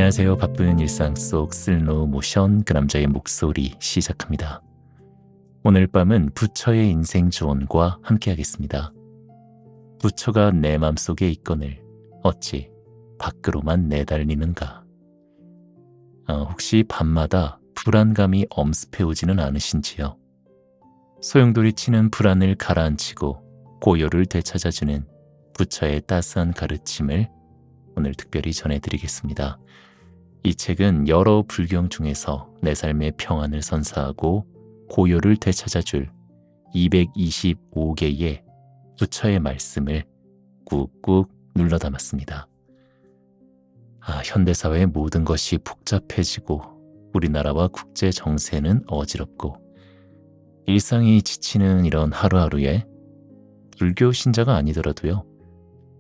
안녕하세요. 바쁜 일상 속 슬로우 모션 그 남자의 목소리 시작합니다. 오늘 밤은 부처의 인생 조언과 함께하겠습니다. 부처가 내 맘속에 있거늘 어찌 밖으로만 내달리는가. 혹시 밤마다 불안감이 엄습해오지는 않으신지요? 소용돌이 치는 불안을 가라앉히고 고요를 되찾아주는 부처의 따스한 가르침을 오늘 특별히 전해드리겠습니다. 이 책은 여러 불경 중에서 내 삶의 평안을 선사하고 고요를 되찾아줄 225개의 부처의 말씀을 꾹꾹 눌러 담았습니다. 현대사회의 모든 것이 복잡해지고 우리나라와 국제 정세는 어지럽고 일상이 지치는 이런 하루하루에 불교 신자가 아니더라도요,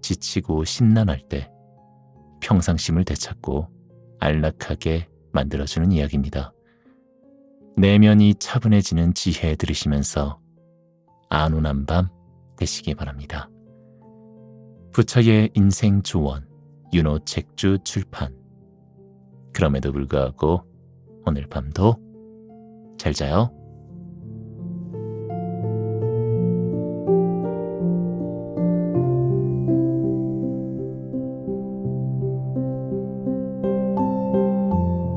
지치고 심란할 때 평상심을 되찾고 안락하게 만들어주는 이야기입니다. 내면이 차분해지는 지혜 들으시면서 안온한 밤 되시기 바랍니다. 부처의 인생 조언, 윤호 책주 출판. 그럼에도 불구하고 오늘 밤도 잘 자요.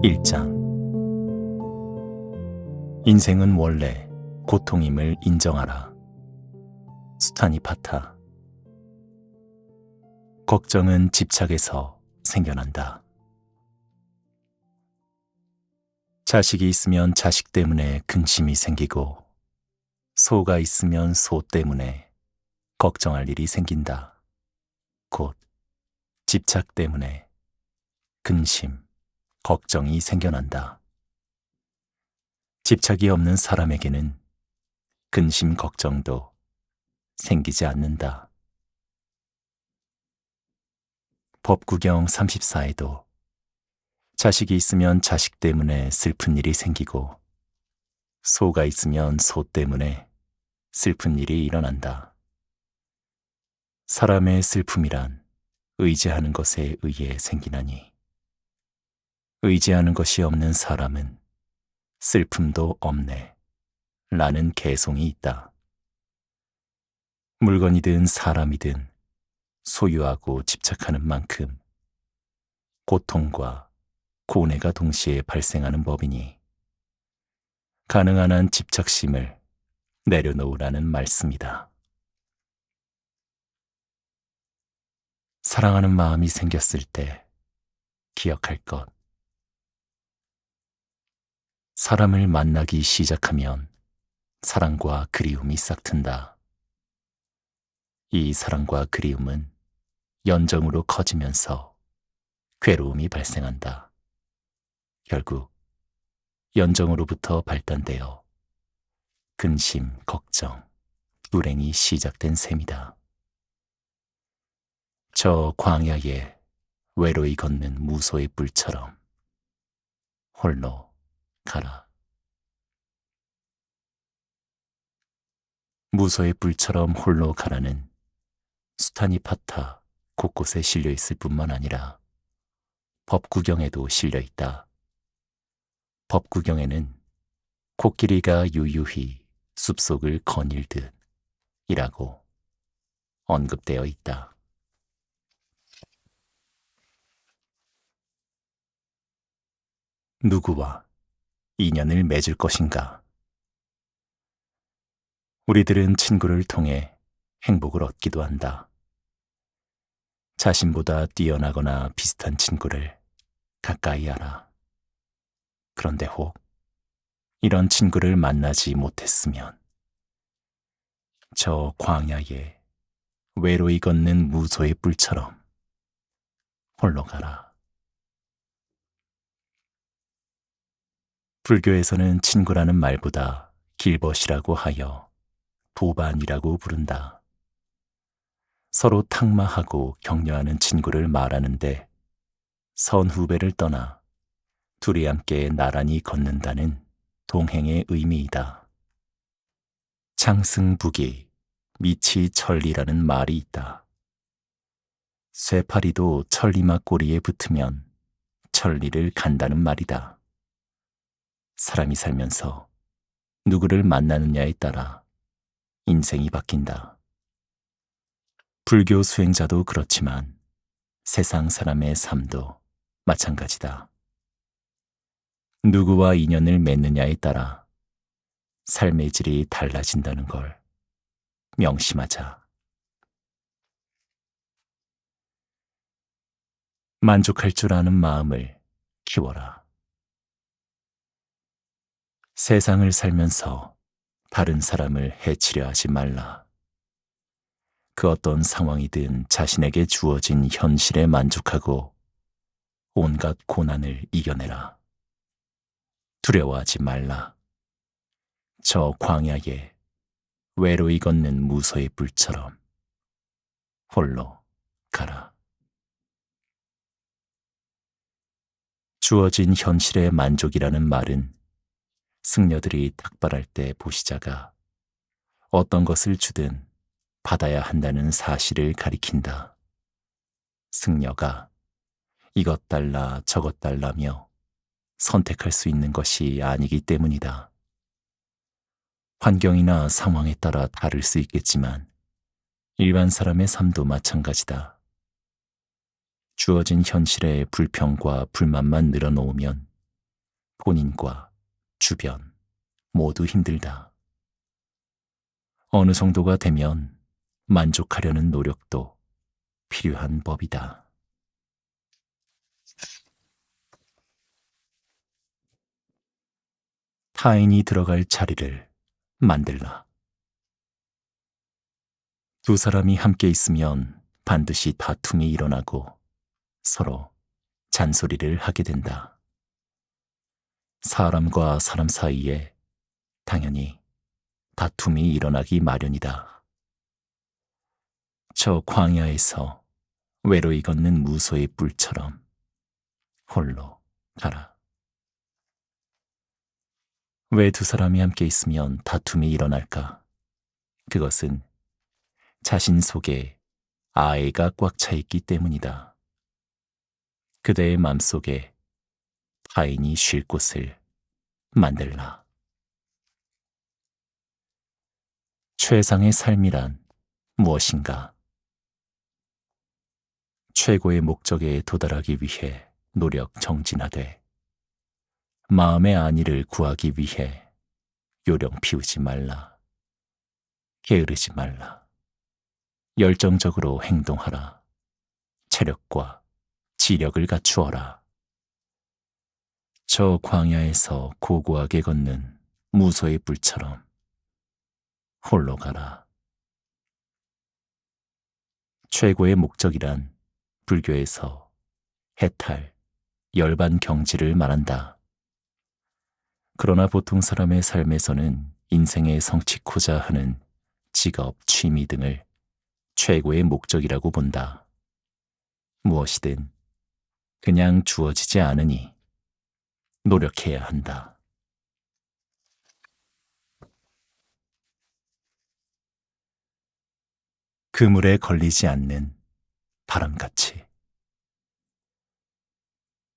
일장. 인생은 원래 고통임을 인정하라. 수타니파타. 걱정은 집착에서 생겨난다. 자식이 있으면 자식 때문에 근심이 생기고, 소가 있으면 소 때문에 걱정할 일이 생긴다. 곧 집착 때문에 근심, 걱정이 생겨난다. 집착이 없는 사람에게는 근심 걱정도 생기지 않는다. 법구경 34에도 자식이 있으면 자식 때문에 슬픈 일이 생기고, 소가 있으면 소 때문에 슬픈 일이 일어난다. 사람의 슬픔이란 의지하는 것에 의해 생기나니, 의지하는 것이 없는 사람은 슬픔도 없네 라는 개송이 있다. 물건이든 사람이든 소유하고 집착하는 만큼 고통과 고뇌가 동시에 발생하는 법이니, 가능한 한 집착심을 내려놓으라는 말씀이다. 사랑하는 마음이 생겼을 때 기억할 것. 사람을 만나기 시작하면 사랑과 그리움이 싹튼다. 이 사랑과 그리움은 연정으로 커지면서 괴로움이 발생한다. 결국 연정으로부터 발단되어 근심, 걱정, 불행이 시작된 셈이다. 저 광야에 외로이 걷는 무소의 뿔처럼 홀로 가라. 무소의 뿔처럼 홀로 가라는 수타니파타 곳곳에 실려 있을 뿐만 아니라 법구경에도 실려 있다. 법구경에는 코끼리가 유유히 숲속을 거닐듯 이라고 언급되어 있다. 누구와 인연을 맺을 것인가? 우리들은 친구를 통해 행복을 얻기도 한다. 자신보다 뛰어나거나 비슷한 친구를 가까이 하라. 그런데 혹 이런 친구를 만나지 못했으면 저 광야에 외로이 걷는 무소의 뿔처럼 홀로 가라. 불교에서는 친구라는 말보다 길벗이라고 하여 도반이라고 부른다. 서로 탁마하고 격려하는 친구를 말하는데, 선후배를 떠나 둘이 함께 나란히 걷는다는 동행의 의미이다. 창승부기, 미치천리라는 말이 있다. 쇠파리도 천리막 꼬리에 붙으면 천리를 간다는 말이다. 사람이 살면서 누구를 만나느냐에 따라 인생이 바뀐다. 불교 수행자도 그렇지만 세상 사람의 삶도 마찬가지다. 누구와 인연을 맺느냐에 따라 삶의 질이 달라진다는 걸 명심하자. 만족할 줄 아는 마음을 키워라. 세상을 살면서 다른 사람을 해치려 하지 말라. 그 어떤 상황이든 자신에게 주어진 현실에 만족하고 온갖 고난을 이겨내라. 두려워하지 말라. 저 광야에 외로이 걷는 무소의 뿔처럼 홀로 가라. 주어진 현실의 만족이라는 말은 승려들이 탁발할 때 보시자가 어떤 것을 주든 받아야 한다는 사실을 가리킨다. 승려가 이것 달라 저것 달라며 선택할 수 있는 것이 아니기 때문이다. 환경이나 상황에 따라 다를 수 있겠지만 일반 사람의 삶도 마찬가지다. 주어진 현실에 불평과 불만만 늘어놓으면 본인과 주변 모두 힘들다. 어느 정도가 되면 만족하려는 노력도 필요한 법이다. 타인이 들어갈 자리를 만들라. 두 사람이 함께 있으면 반드시 다툼이 일어나고 서로 잔소리를 하게 된다. 사람과 사람 사이에 당연히 다툼이 일어나기 마련이다. 저 광야에서 외로이 걷는 무소의 뿔처럼 홀로 가라. 왜 두 사람이 함께 있으면 다툼이 일어날까? 그것은 자신 속에 아애가 꽉 차 있기 때문이다. 그대의 맘속에 타인이 쉴 곳을 만들라. 최상의 삶이란 무엇인가? 최고의 목적에 도달하기 위해 노력 정진하되 마음의 안위를 구하기 위해 요령 피우지 말라. 게으르지 말라. 열정적으로 행동하라. 체력과 지력을 갖추어라. 저 광야에서 고고하게 걷는 무소의 뿔처럼 홀로 가라. 최고의 목적이란 불교에서 해탈, 열반 경지를 말한다. 그러나 보통 사람의 삶에서는 인생에 성취코자 하는 직업, 취미 등을 최고의 목적이라고 본다. 무엇이든 그냥 주어지지 않으니 노력해야 한다. 그물에 걸리지 않는 바람같이,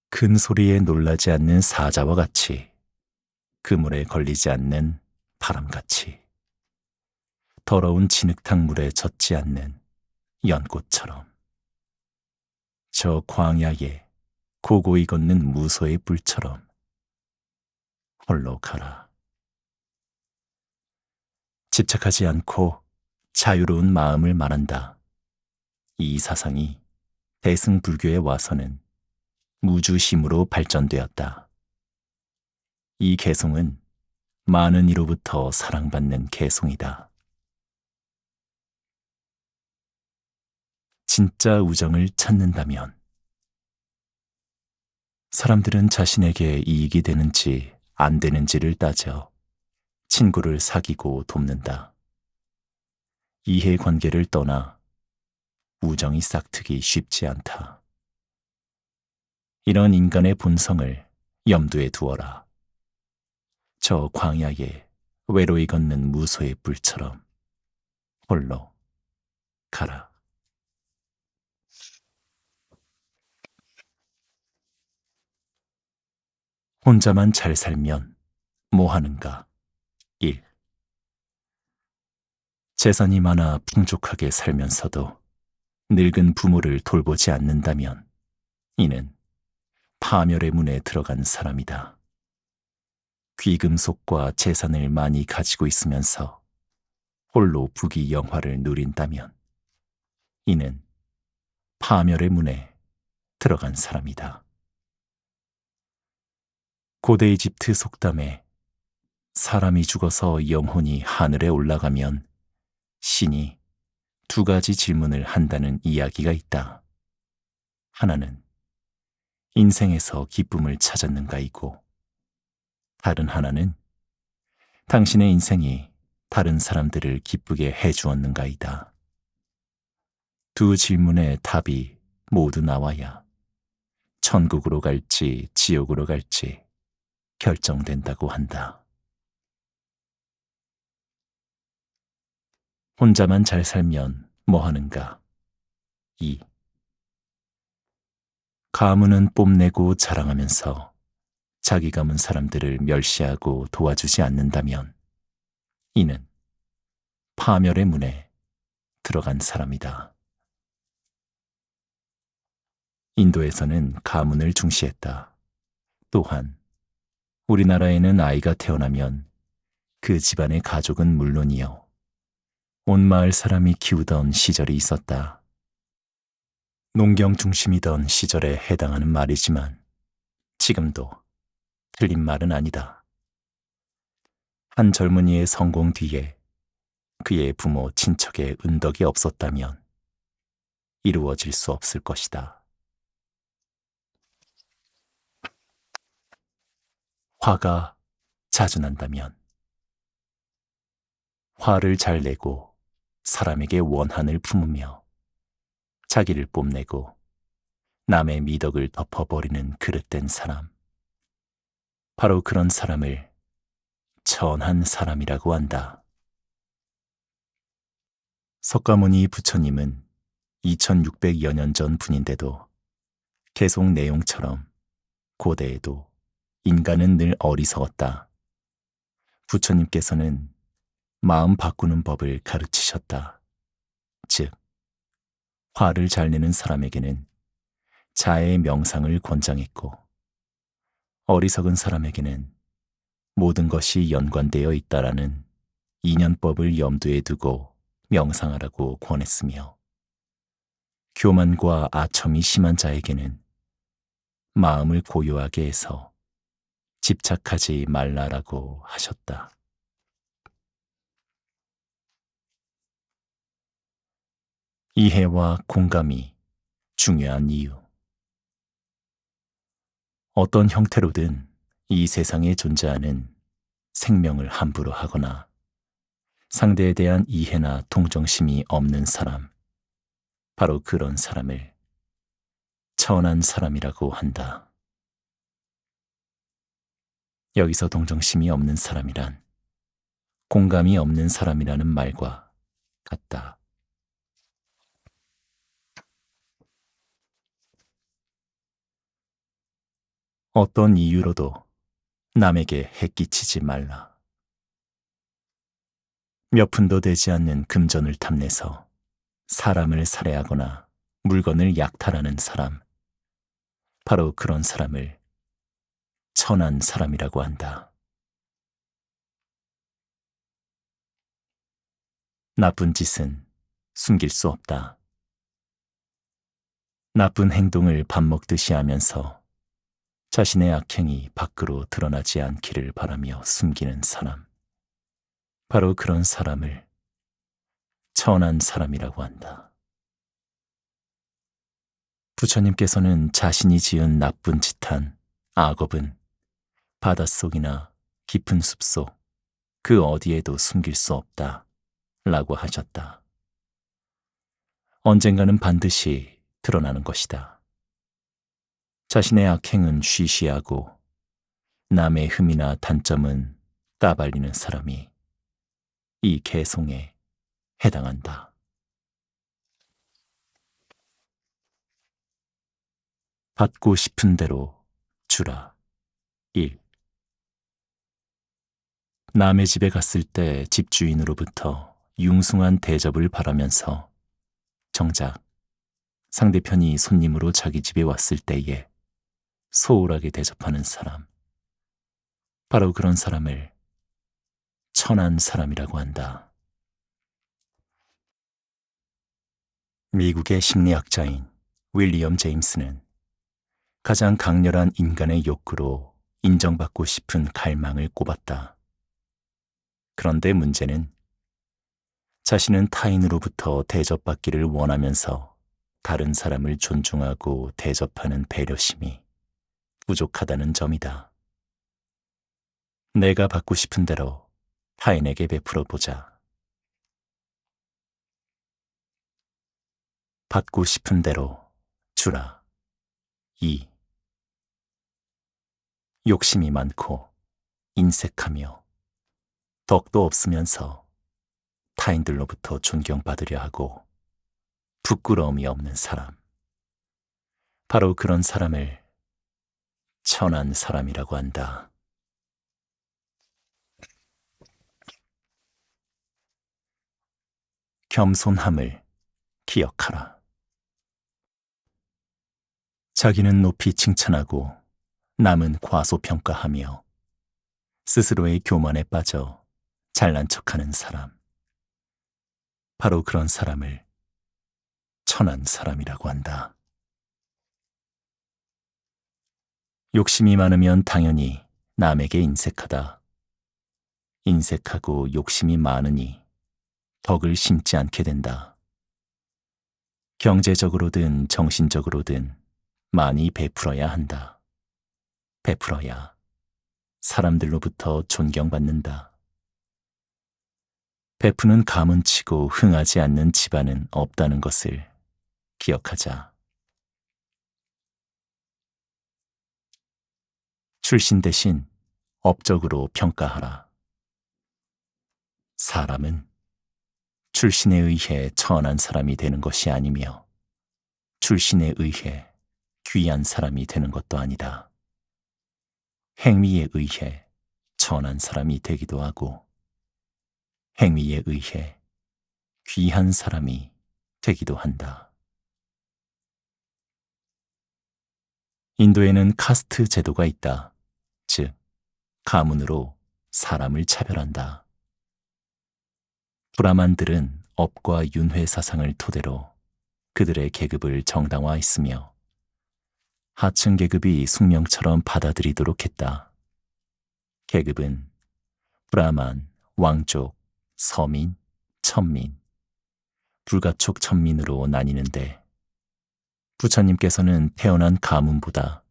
큰 소리에 놀라지 않는 사자와 같이, 그물에 걸리지 않는 바람같이, 더러운 진흙탕 물에 젖지 않는 연꽃처럼, 저 광야에 고고히 걷는 무소의 뿔처럼 홀로 가라. 집착하지 않고 자유로운 마음을 말한다. 이 사상이 대승불교에 와서는 무주심으로 발전되었다. 이 개송은 많은 이로부터 사랑받는 개송이다. 진짜 우정을 찾는다면 사람들은 자신에게 이익이 되는지 안 되는지를 따져 친구를 사귀고 돕는다. 이해관계를 떠나 우정이 싹트기 쉽지 않다. 이런 인간의 본성을 염두에 두어라. 저 광야에 외로이 걷는 무소의 뿔처럼 홀로 가라. 혼자만 잘 살면 뭐 하는가? 1. 재산이 많아 풍족하게 살면서도 늙은 부모를 돌보지 않는다면 이는 파멸의 문에 들어간 사람이다. 귀금속과 재산을 많이 가지고 있으면서 홀로 부귀영화를 누린다면 이는 파멸의 문에 들어간 사람이다. 고대 이집트 속담에 사람이 죽어서 영혼이 하늘에 올라가면 신이 2가지 질문을 한다는 이야기가 있다. 하나는 인생에서 기쁨을 찾았는가이고, 다른 하나는 당신의 인생이 다른 사람들을 기쁘게 해주었는가이다. 두 질문의 답이 모두 나와야 천국으로 갈지 지옥으로 갈지 결정된다고 한다. 혼자만 잘 살면 뭐 하는가? 2. 가문은 뽐내고 자랑하면서 자기 가문 사람들을 멸시하고 도와주지 않는다면 이는 파멸의 문에 들어간 사람이다. 인도에서는 가문을 중시했다. 또한 우리나라에는 아이가 태어나면 그 집안의 가족은 물론이요, 온 마을 사람이 키우던 시절이 있었다. 농경 중심이던 시절에 해당하는 말이지만 지금도 틀린 말은 아니다. 한 젊은이의 성공 뒤에 그의 부모 친척의 은덕이 없었다면 이루어질 수 없을 것이다. 화가 자주 난다면 화를 잘 내고 사람에게 원한을 품으며 자기를 뽐내고 남의 미덕을 덮어버리는 그릇된 사람, 바로 그런 사람을 천한 사람이라고 한다. 석가모니 부처님은 2600여 년 전 분인데도 계속 내용처럼 고대에도 인간은 늘 어리석었다. 부처님께서는 마음 바꾸는 법을 가르치셨다. 즉, 화를 잘 내는 사람에게는 자의 명상을 권장했고, 어리석은 사람에게는 모든 것이 연관되어 있다라는 인연법을 염두에 두고 명상하라고 권했으며, 교만과 아첨이 심한 자에게는 마음을 고요하게 해서 집착하지 말라라고 하셨다. 이해와 공감이 중요한 이유. 어떤 형태로든 이 세상에 존재하는 생명을 함부로 하거나 상대에 대한 이해나 동정심이 없는 사람, 바로 그런 사람을 천한 사람이라고 한다. 여기서 동정심이 없는 사람이란 공감이 없는 사람이라는 말과 같다. 어떤 이유로도 남에게 해끼치지 말라. 몇 푼도 되지 않는 금전을 탐내서 사람을 살해하거나 물건을 약탈하는 사람, 바로 그런 사람을 천한 사람이라고 한다. 나쁜 짓은 숨길 수 없다. 나쁜 행동을 밥 먹듯이 하면서 자신의 악행이 밖으로 드러나지 않기를 바라며 숨기는 사람, 바로 그런 사람을 천한 사람이라고 한다. 부처님께서는 자신이 지은 나쁜 짓한 악업은 바닷속이나 깊은 숲속 그 어디에도 숨길 수 없다 라고 하셨다. 언젠가는 반드시 드러나는 것이다. 자신의 악행은 쉬쉬하고 남의 흠이나 단점은 까발리는 사람이 이 개송에 해당한다. 받고 싶은 대로 주라. 1. 남의 집에 갔을 때 집주인으로부터 융숭한 대접을 바라면서 정작 상대편이 손님으로 자기 집에 왔을 때에 소홀하게 대접하는 사람. 바로 그런 사람을 천한 사람이라고 한다. 미국의 심리학자인 윌리엄 제임스는 가장 강렬한 인간의 욕구로 인정받고 싶은 갈망을 꼽았다. 그런데 문제는 자신은 타인으로부터 대접받기를 원하면서 다른 사람을 존중하고 대접하는 배려심이 부족하다는 점이다. 내가 받고 싶은 대로 타인에게 베풀어 보자. 받고 싶은 대로 주라. 2. 욕심이 많고 인색하며 덕도 없으면서 타인들로부터 존경받으려 하고 부끄러움이 없는 사람. 바로 그런 사람을 천한 사람이라고 한다. 겸손함을 기억하라. 자기는 높이 칭찬하고 남은 과소평가하며 스스로의 교만에 빠져 잘난 척하는 사람. 바로 그런 사람을 천한 사람이라고 한다. 욕심이 많으면 당연히 남에게 인색하다. 인색하고 욕심이 많으니 덕을 심지 않게 된다. 경제적으로든 정신적으로든 많이 베풀어야 한다. 베풀어야 사람들로부터 존경받는다. 베푸는 가문치고 흥하지 않는 집안은 없다는 것을 기억하자. 출신 대신 업적으로 평가하라. 사람은 출신에 의해 천한 사람이 되는 것이 아니며 출신에 의해 귀한 사람이 되는 것도 아니다. 행위에 의해 천한 사람이 되기도 하고 행위에 의해 귀한 사람이 되기도 한다. 인도에는 카스트 제도가 있다. 즉, 가문으로 사람을 차별한다. 브라만들은 업과 윤회 사상을 토대로 그들의 계급을 정당화했으며 하층 계급이 숙명처럼 받아들이도록 했다. 계급은 브라만, 왕족, 서민, 천민, 불가촉 천민으로 나뉘는데 부처님께서는 태어난 가문보다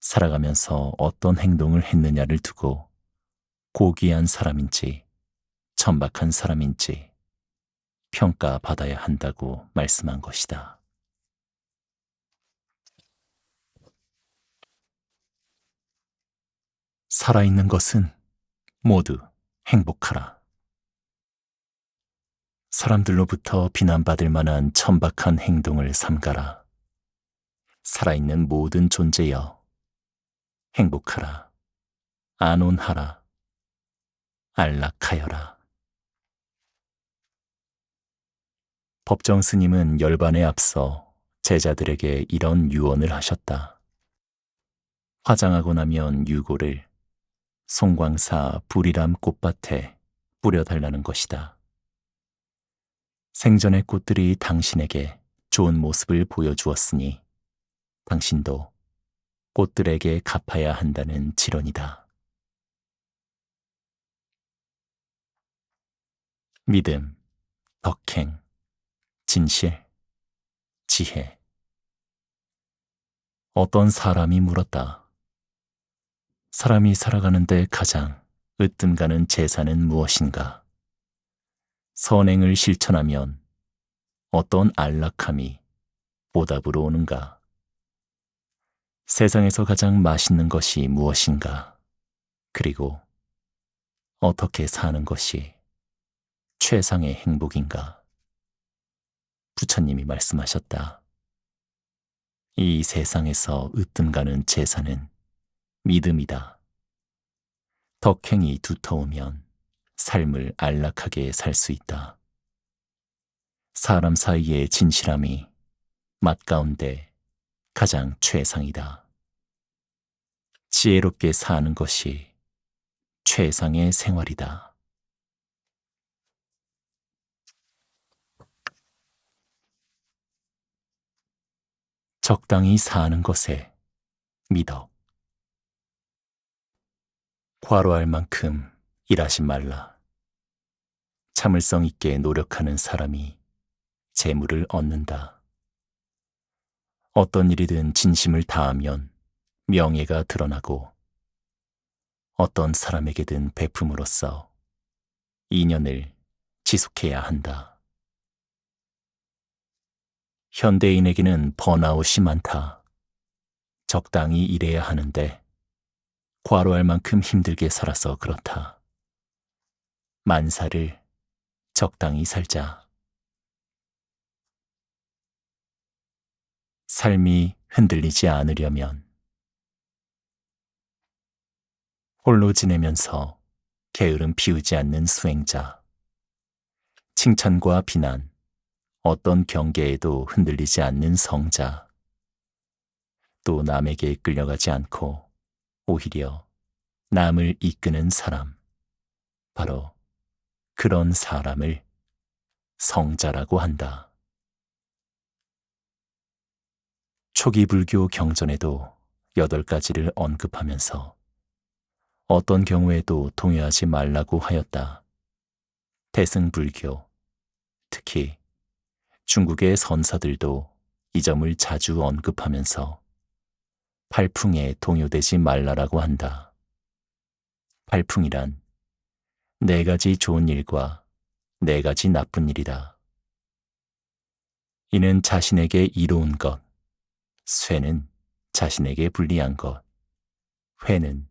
살아가면서 어떤 행동을 했느냐를 두고 고귀한 사람인지 천박한 사람인지 평가받아야 한다고 말씀한 것이다. 살아있는 것은 모두 행복하라. 사람들로부터 비난받을 만한 천박한 행동을 삼가라. 살아있는 모든 존재여, 행복하라. 안온하라. 안락하여라. 법정 스님은 열반에 앞서 제자들에게 이런 유언을 하셨다. 화장하고 나면 유골을 송광사 불이람 꽃밭에 뿌려달라는 것이다. 생전의 꽃들이 당신에게 좋은 모습을 보여주었으니 당신도 꽃들에게 갚아야 한다는 지론이다. 믿음, 덕행, 진실, 지혜. 어떤 사람이 물었다. 사람이 살아가는데 가장 으뜸 가는 재산은 무엇인가? 선행을 실천하면 어떤 안락함이 보답으로 오는가? 세상에서 가장 맛있는 것이 무엇인가? 그리고 어떻게 사는 것이 최상의 행복인가? 부처님이 말씀하셨다. 이 세상에서 으뜸 가는 재산은 믿음이다. 덕행이 두터우면 삶을 안락하게 살 수 있다. 사람 사이의 진실함이 맛 가운데 가장 최상이다. 지혜롭게 사는 것이 최상의 생활이다. 적당히 사는 것에 미덕. 과로할 만큼 일하지 말라. 참을성 있게 노력하는 사람이 재물을 얻는다. 어떤 일이든 진심을 다하면 명예가 드러나고 어떤 사람에게든 베품으로써 인연을 지속해야 한다. 현대인에게는 번아웃이 많다. 적당히 일해야 하는데 과로할 만큼 힘들게 살아서 그렇다. 만사를 적당히 살자. 삶이 흔들리지 않으려면 홀로 지내면서 게으름 피우지 않는 수행자, 칭찬과 비난, 어떤 경계에도 흔들리지 않는 성자, 또 남에게 끌려가지 않고 오히려 남을 이끄는 사람, 바로 그런 사람을 성자라고 한다. 초기 불교 경전에도 8가지를 언급하면서 어떤 경우에도 동요하지 말라고 하였다. 대승불교, 특히 중국의 선사들도 이 점을 자주 언급하면서 팔풍에 동요되지 말라라고 한다. 팔풍이란 4가지 좋은 일과 4가지 나쁜 일이다. 이는 자신에게 이로운 것, 쇠는 자신에게 불리한 것, 회는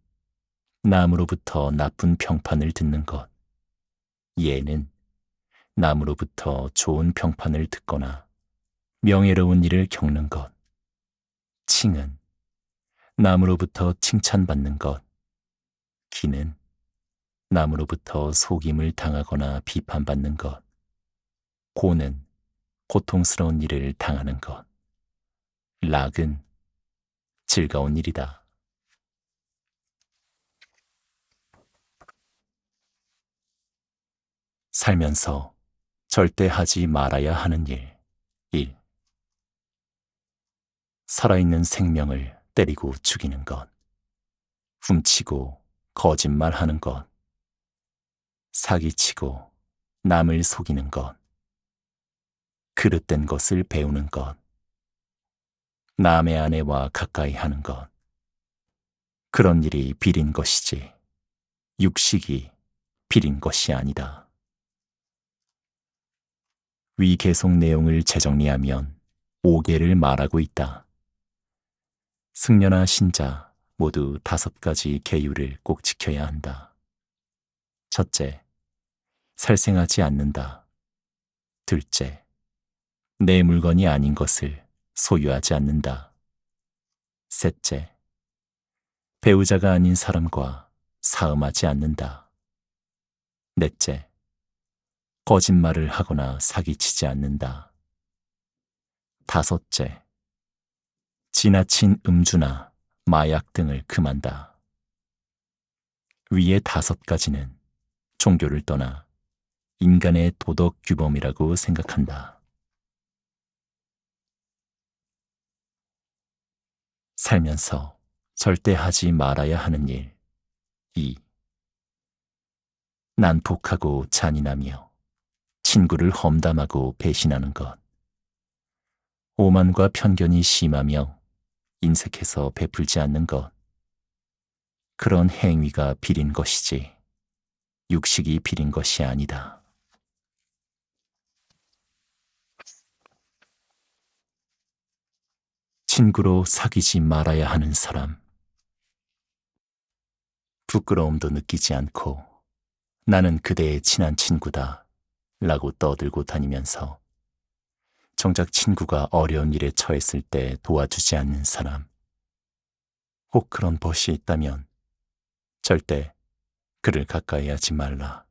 남으로부터 나쁜 평판을 듣는 것, 예는 남으로부터 좋은 평판을 듣거나 명예로운 일을 겪는 것, 칭은 남으로부터 칭찬받는 것, 기는 남으로부터 속임을 당하거나 비판받는 것, 고는 고통스러운 일을 당하는 것, 락은 즐거운 일이다. 살면서 절대 하지 말아야 하는 일. 1. 살아있는 생명을 때리고 죽이는 것, 훔치고 거짓말하는 것, 사기치고 남을 속이는 것, 그릇된 것을 배우는 것, 남의 아내와 가까이 하는 것, 그런 일이 비린 것이지 육식이 비린 것이 아니다. 위 계속 내용을 재정리하면 5개를 말하고 있다. 승려나 신자 모두 5가지 계율을 꼭 지켜야 한다. 첫째, 살생하지 않는다. 둘째, 내 물건이 아닌 것을 소유하지 않는다. 셋째, 배우자가 아닌 사람과 사음하지 않는다. 넷째, 거짓말을 하거나 사기치지 않는다. 다섯째, 지나친 음주나 마약 등을 금한다. 위의 5가지는 종교를 떠나 인간의 도덕 규범이라고 생각한다. 살면서 절대 하지 말아야 하는 일. 2. 난폭하고 잔인하며 친구를 험담하고 배신하는 것. 오만과 편견이 심하며 인색해서 베풀지 않는 것. 그런 행위가 비린 것이지 육식이 비린 것이 아니다. 친구로 사귀지 말아야 하는 사람. 부끄러움도 느끼지 않고 나는 그대의 친한 친구다 라고 떠들고 다니면서 정작 친구가 어려운 일에 처했을 때 도와주지 않는 사람. 혹 그런 벗이 있다면 절대 그를 가까이 하지 말라.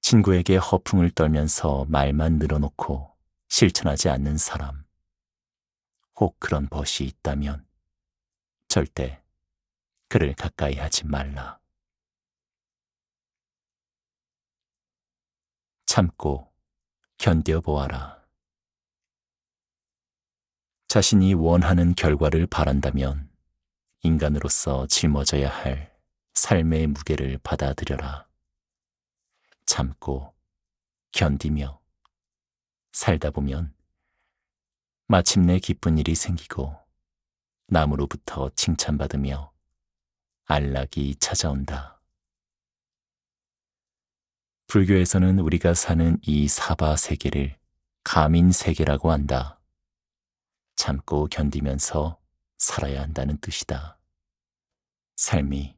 친구에게 허풍을 떨면서 말만 늘어놓고 실천하지 않는 사람, 혹 그런 벗이 있다면 절대 그를 가까이 하지 말라. 참고 견뎌보아라. 자신이 원하는 결과를 바란다면 인간으로서 짊어져야 할 삶의 무게를 받아들여라. 참고 견디며 살다 보면 마침내 기쁜 일이 생기고 남으로부터 칭찬받으며 안락이 찾아온다. 불교에서는 우리가 사는 이 사바 세계를 가민 세계라고 한다. 참고 견디면서 살아야 한다는 뜻이다. 삶이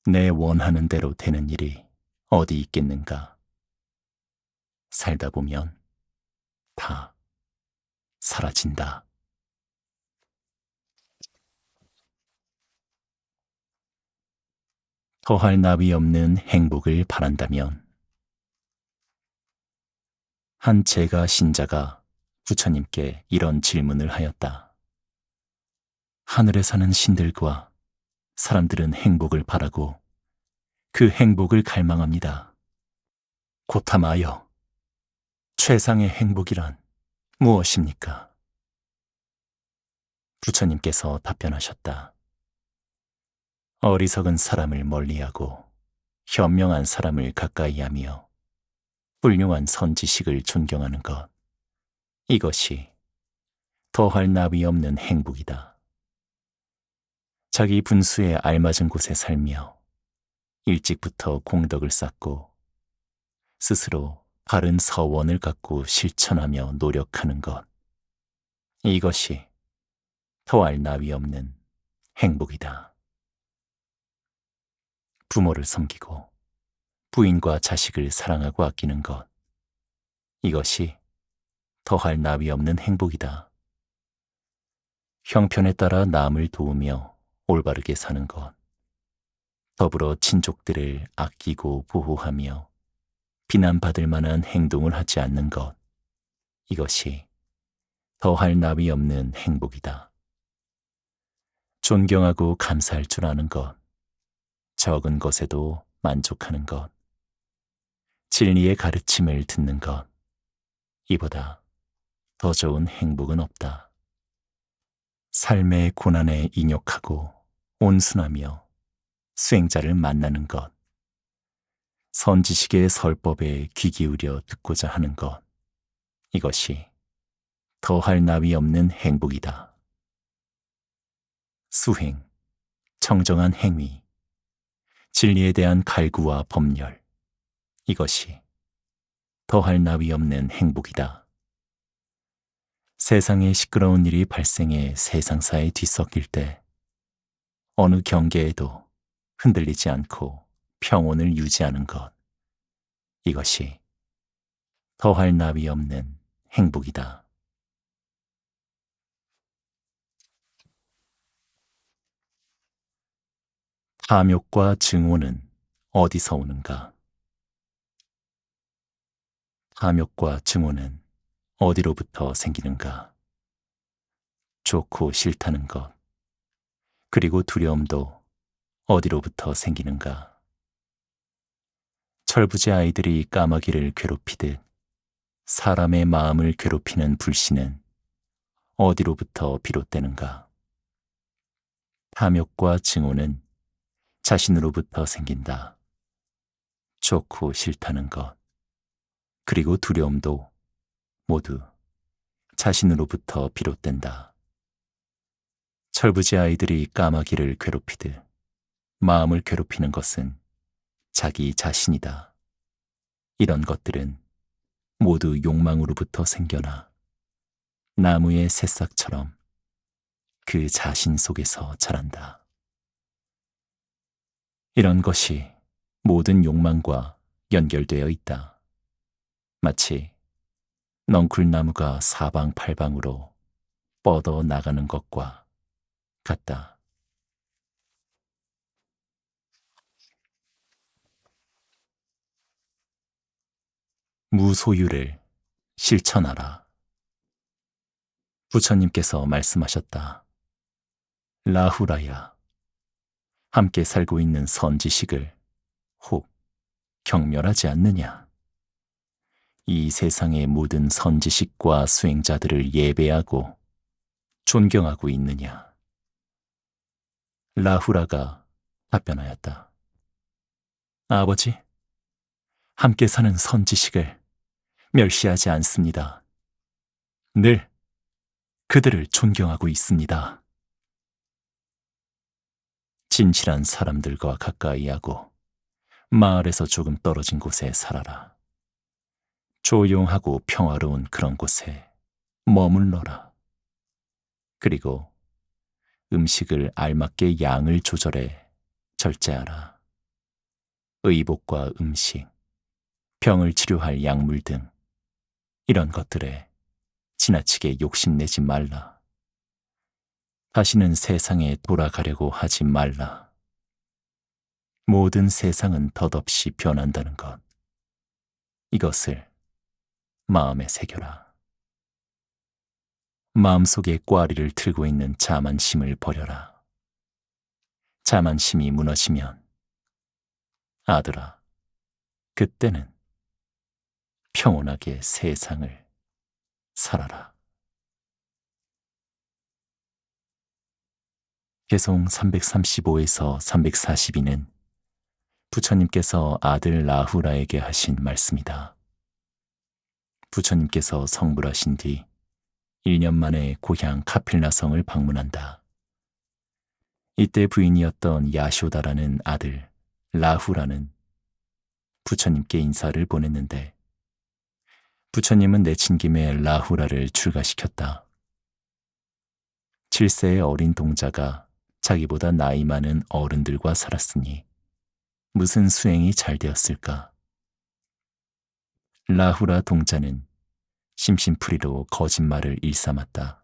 내 원하는 대로 되는 일이 어디 있겠는가? 살다 보면 다 사라진다. 더할 나위 없는 행복을 바란다면 한 제가 신자가 부처님께 이런 질문을 하였다. 하늘에 사는 신들과 사람들은 행복을 바라고 그 행복을 갈망합니다. 고탐하여 최상의 행복이란 무엇입니까? 부처님께서 답변하셨다. 어리석은 사람을 멀리하고 현명한 사람을 가까이하며 훌륭한 선지식을 존경하는 것, 이것이 더할 나위 없는 행복이다. 자기 분수에 알맞은 곳에 살며 일찍부터 공덕을 쌓고 스스로 바른 서원을 갖고 실천하며 노력하는 것, 이것이 더할 나위 없는 행복이다. 부모를 섬기고 부인과 자식을 사랑하고 아끼는 것, 이것이 더할 나위 없는 행복이다. 형편에 따라 남을 도우며 올바르게 사는 것, 더불어 친족들을 아끼고 보호하며 비난받을 만한 행동을 하지 않는 것, 이것이 더할 나위 없는 행복이다. 존경하고 감사할 줄 아는 것, 적은 것에도 만족하는 것, 진리의 가르침을 듣는 것, 이보다 더 좋은 행복은 없다. 삶의 고난에 인욕하고 온순하며 수행자를 만나는 것, 선지식의 설법에 귀 기울여 듣고자 하는 것, 이것이 더할 나위 없는 행복이다. 수행, 청정한 행위, 진리에 대한 갈구와 법렬, 이것이 더할 나위 없는 행복이다. 세상에 시끄러운 일이 발생해 세상사에 뒤섞일 때 어느 경계에도 흔들리지 않고 평온을 유지하는 것, 이것이 더할 나위 없는 행복이다. 탐욕과 증오는 어디서 오는가? 탐욕과 증오는 어디로부터 생기는가? 좋고 싫다는 것, 그리고 두려움도 어디로부터 생기는가? 철부지 아이들이 까마귀를 괴롭히듯 사람의 마음을 괴롭히는 불신은 어디로부터 비롯되는가? 탐욕과 증오는 자신으로부터 생긴다. 좋고 싫다는 것, 그리고 두려움도 모두 자신으로부터 비롯된다. 철부지 아이들이 까마귀를 괴롭히듯 마음을 괴롭히는 것은 자기 자신이다. 이런 것들은 모두 욕망으로부터 생겨나 나무의 새싹처럼 그 자신 속에서 자란다. 이런 것이 모든 욕망과 연결되어 있다. 마치 넝쿨나무가 사방팔방으로 뻗어 나가는 것과 같다. 무소유를 실천하라. 부처님께서 말씀하셨다. 라후라야, 함께 살고 있는 선지식을 혹 경멸하지 않느냐? 이 세상의 모든 선지식과 수행자들을 예배하고 존경하고 있느냐? 라후라가 답변하였다. 아버지, 함께 사는 선지식을 멸시하지 않습니다. 늘 그들을 존경하고 있습니다. 진실한 사람들과 가까이 하고 마을에서 조금 떨어진 곳에 살아라. 조용하고 평화로운 그런 곳에 머물러라. 그리고 음식을 알맞게 양을 조절해 절제하라. 의복과 음식, 병을 치료할 약물 등 이런 것들에 지나치게 욕심내지 말라. 다시는 세상에 돌아가려고 하지 말라. 모든 세상은 덧없이 변한다는 것. 이것을 마음에 새겨라. 마음속에 꽈리를 틀고 있는 자만심을 버려라. 자만심이 무너지면 아들아, 그때는 평온하게 세상을 살아라. 개송 335에서 342는 부처님께서 아들 라후라에게 하신 말씀이다. 부처님께서 성불하신 뒤 1년 만에 고향 카필라성을 방문한다. 이때 부인이었던 야쇼다라는 아들 라후라는 부처님께 인사를 보냈는데 부처님은 내친 김에 라후라를 출가시켰다. 7세의 어린 동자가 자기보다 나이 많은 어른들과 살았으니 무슨 수행이 잘 되었을까? 라후라 동자는 심심풀이로 거짓말을 일삼았다.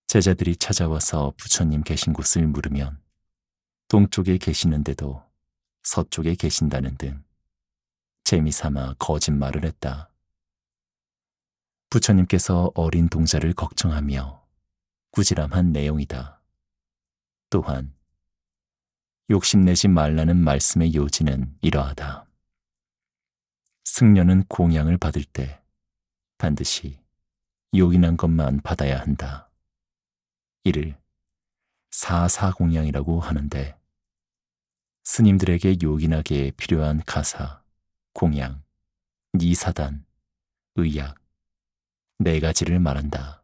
제자들이 찾아와서 부처님 계신 곳을 물으면 동쪽에 계시는데도 서쪽에 계신다는 등 재미삼아 거짓말을 했다. 부처님께서 어린 동자를 걱정하며 꾸지람한 내용이다. 또한 욕심내지 말라는 말씀의 요지는 이러하다. 승려는 공양을 받을 때 반드시 요긴한 것만 받아야 한다. 이를 사사공양이라고 하는데 스님들에게 요긴하게 필요한 가사, 공양, 니사단, 의약, 4가지를 말한다.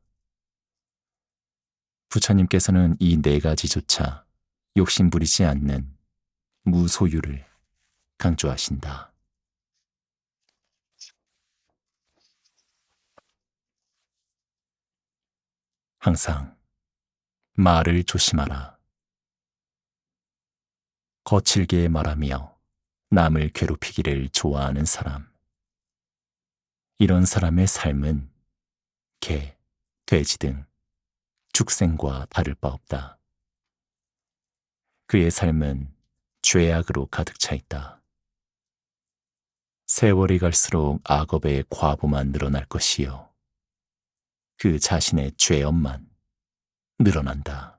부처님께서는 이 4가지조차 욕심부리지 않는 무소유를 강조하신다. 항상 말을 조심하라. 거칠게 말하며 남을 괴롭히기를 좋아하는 사람. 이런 사람의 삶은 개, 돼지 등 축생과 다를 바 없다. 그의 삶은 죄악으로 가득 차 있다. 세월이 갈수록 악업의 과보만 늘어날 것이요. 그 자신의 죄업만 늘어난다.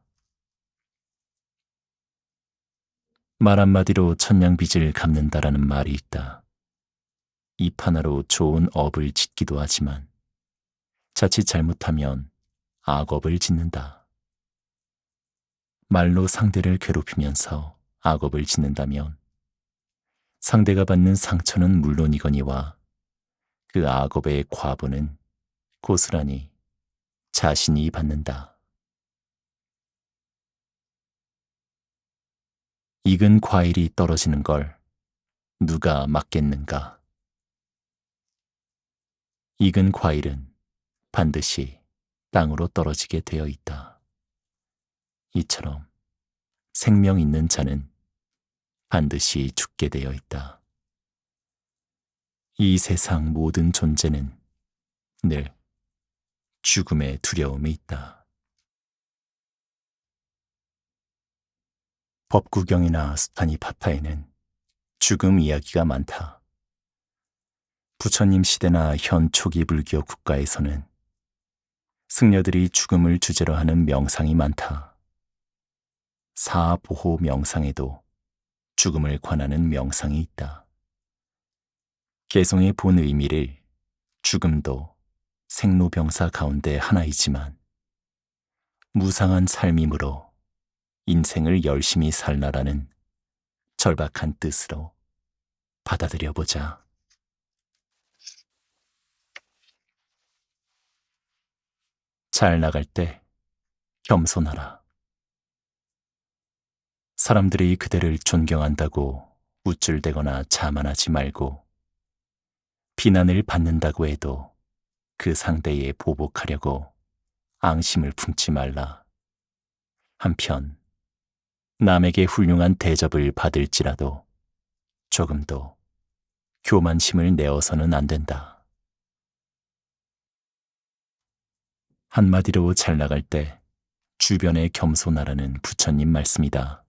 말 한마디로 천냥빚을 갚는다라는 말이 있다. 입 하나로 좋은 업을 짓기도 하지만 자칫 잘못하면 악업을 짓는다. 말로 상대를 괴롭히면서 악업을 짓는다면 상대가 받는 상처는 물론이거니와 그 악업의 과보는 고스란히 자신이 받는다. 익은 과일이 떨어지는 걸 누가 막겠는가? 익은 과일은 반드시 땅으로 떨어지게 되어 있다. 이처럼 생명 있는 자는 반드시 죽게 되어 있다. 이 세상 모든 존재는 늘 죽음의 두려움이 있다. 법구경이나 수타니 파타에는 죽음 이야기가 많다. 부처님 시대나 현 초기 불교 국가에서는 승려들이 죽음을 주제로 하는 명상이 많다. 사보호 명상에도 죽음을 관하는 명상이 있다. 개성의 본 의미를 죽음도 생로병사 가운데 하나이지만 무상한 삶이므로 인생을 열심히 살라라는 절박한 뜻으로 받아들여 보자. 잘 나갈 때 겸손하라. 사람들이 그대를 존경한다고 우쭐대거나 자만하지 말고 비난을 받는다고 해도 그 상대에 보복하려고 앙심을 품지 말라. 한편 남에게 훌륭한 대접을 받을지라도 조금도 교만심을 내어서는 안 된다. 한마디로 잘 나갈 때 주변에 겸손하라는 부처님 말씀이다.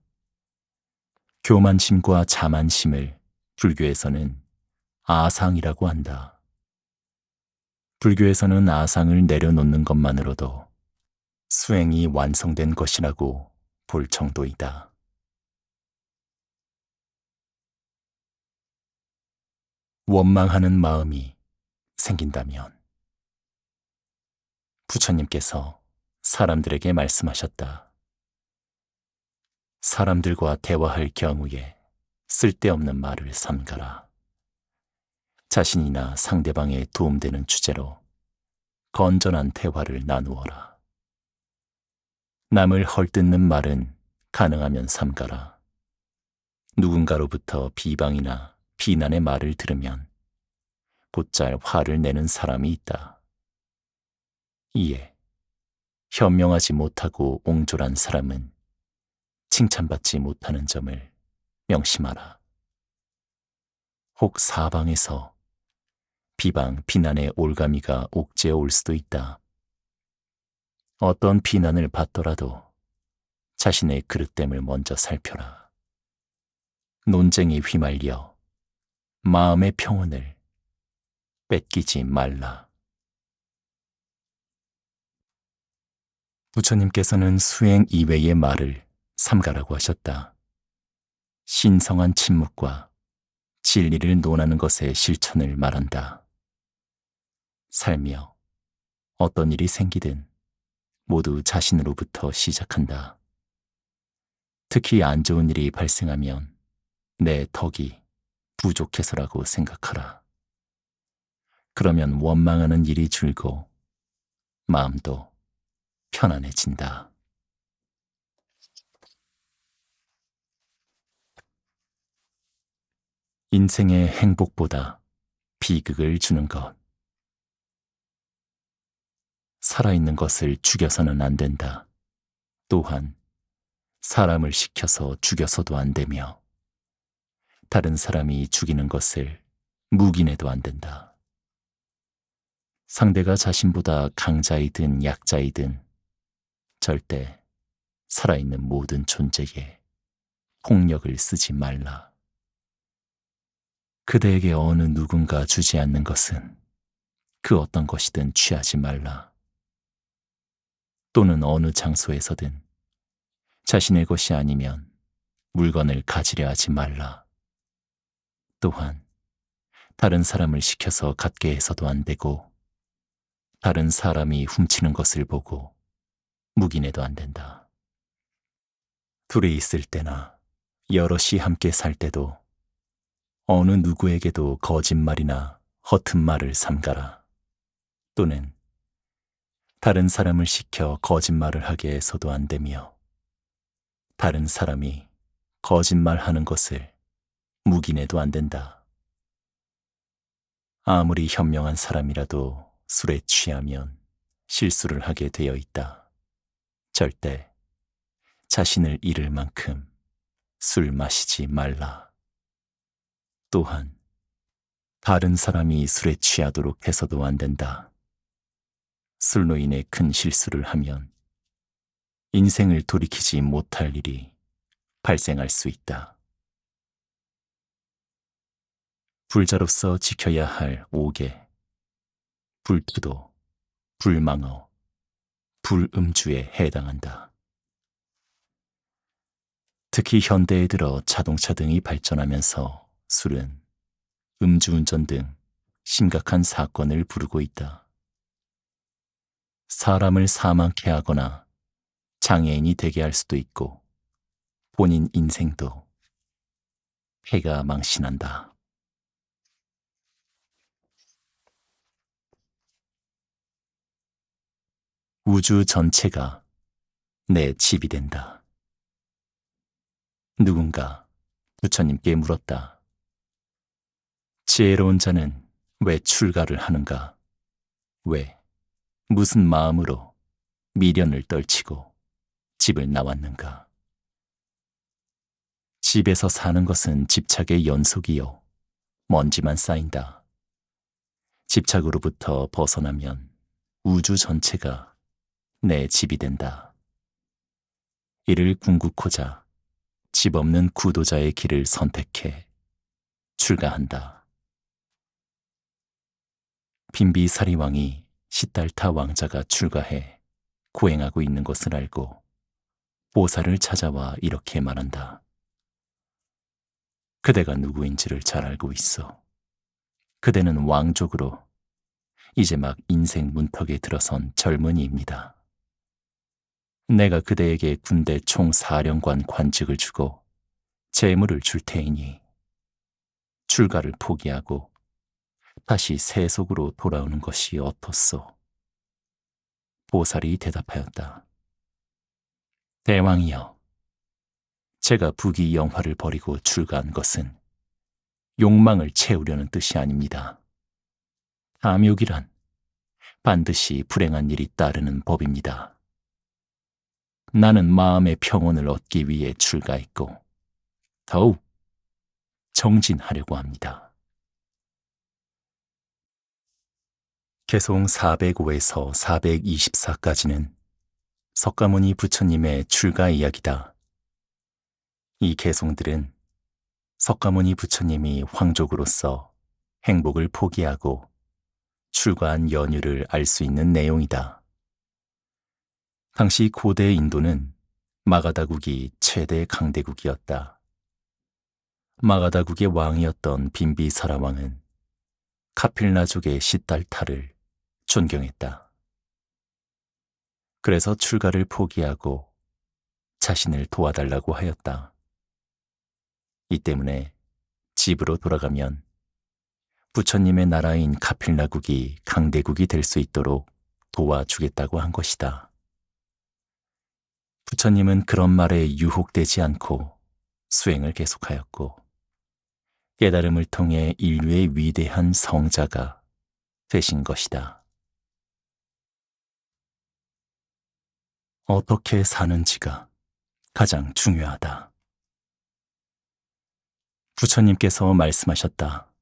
교만심과 자만심을 불교에서는 아상이라고 한다. 불교에서는 아상을 내려놓는 것만으로도 수행이 완성된 것이라고 볼 정도이다. 원망하는 마음이 생긴다면 부처님께서 사람들에게 말씀하셨다. 사람들과 대화할 경우에 쓸데없는 말을 삼가라. 자신이나 상대방에 도움되는 주제로 건전한 대화를 나누어라. 남을 헐뜯는 말은 가능하면 삼가라. 누군가로부터 비방이나 비난의 말을 들으면 곧잘 화를 내는 사람이 있다. 이에 현명하지 못하고 옹졸한 사람은 칭찬받지 못하는 점을 명심하라. 혹 사방에서 비방, 비난의 올가미가 옥죄어 올 수도 있다. 어떤 비난을 받더라도 자신의 그릇됨을 먼저 살펴라. 논쟁에 휘말려 마음의 평온을 뺏기지 말라. 부처님께서는 수행 이외의 말을 삼가라고 하셨다. 신성한 침묵과 진리를 논하는 것의 실천을 말한다. 살며 어떤 일이 생기든 모두 자신으로부터 시작한다. 특히 안 좋은 일이 발생하면 내 덕이 부족해서라고 생각하라. 그러면 원망하는 일이 줄고 마음도 편안해진다. 인생의 행복보다 비극을 주는 것. 살아있는 것을 죽여서는 안 된다. 또한 사람을 시켜서 죽여서도 안 되며 다른 사람이 죽이는 것을 묵인해도 안 된다. 상대가 자신보다 강자이든 약자이든 절대 살아있는 모든 존재에 폭력을 쓰지 말라. 그대에게 어느 누군가 주지 않는 것은 그 어떤 것이든 취하지 말라. 또는 어느 장소에서든 자신의 것이 아니면 물건을 가지려 하지 말라. 또한 다른 사람을 시켜서 갖게 해서도 안 되고 다른 사람이 훔치는 것을 보고 묵인해도 안 된다. 둘이 있을 때나 여럿이 함께 살 때도 어느 누구에게도 거짓말이나 허튼 말을 삼가라. 또는 다른 사람을 시켜 거짓말을 하게 해서도 안 되며 다른 사람이 거짓말하는 것을 묵인해도 안 된다. 아무리 현명한 사람이라도 술에 취하면 실수를 하게 되어 있다. 절대 자신을 잃을 만큼 술 마시지 말라. 또한 다른 사람이 술에 취하도록 해서도 안 된다. 술로 인해 큰 실수를 하면 인생을 돌이키지 못할 일이 발생할 수 있다. 불자로서 지켜야 할 5개, 불투도, 불망어, 불음주에 해당한다. 특히 현대에 들어 자동차 등이 발전하면서 술은 음주운전 등 심각한 사건을 부르고 있다. 사람을 사망케 하거나 장애인이 되게 할 수도 있고 본인 인생도 해가 망신한다. 우주 전체가 내 집이 된다. 누군가 부처님께 물었다. 지혜로운 자는 왜 출가를 하는가? 왜, 무슨 마음으로 미련을 떨치고 집을 나왔는가? 집에서 사는 것은 집착의 연속이요. 먼지만 쌓인다. 집착으로부터 벗어나면 우주 전체가 내 집이 된다. 이를 궁극고자 집 없는 구도자의 길을 선택해 출가한다. 빈비사리 왕이 시달타 왕자가 출가해 고행하고 있는 것을 알고 보살을 찾아와 이렇게 말한다. 그대가 누구인지를 잘 알고 있어. 그대는 왕족으로 이제 막 인생 문턱에 들어선 젊은이입니다. 내가 그대에게 군대 총사령관 관직을 주고 재물을 줄 테이니 출가를 포기하고 다시 세속으로 돌아오는 것이 어떻소? 보살이 대답하였다. 대왕이여, 제가 부귀영화를 버리고 출가한 것은 욕망을 채우려는 뜻이 아닙니다. 탐욕이란 반드시 불행한 일이 따르는 법입니다. 나는 마음의 평온을 얻기 위해 출가했고 더욱 정진하려고 합니다. 개송 405에서 424까지는 석가모니 부처님의 출가 이야기다. 이 개송들은 석가모니 부처님이 황족으로서 행복을 포기하고 출가한 연유를 알 수 있는 내용이다. 당시 고대 인도는 마가다국이 최대 강대국이었다. 마가다국의 왕이었던 빈비사라 왕은 카필나족의 시달타를 존경했다. 그래서 출가를 포기하고 자신을 도와달라고 하였다. 이 때문에 집으로 돌아가면 부처님의 나라인 카필나국이 강대국이 될 수 있도록 도와주겠다고 한 것이다. 부처님은 그런 말에 유혹되지 않고 수행을 계속하였고 깨달음을 통해 인류의 위대한 성자가 되신 것이다. 어떻게 사는지가 가장 중요하다. 부처님께서 말씀하셨다.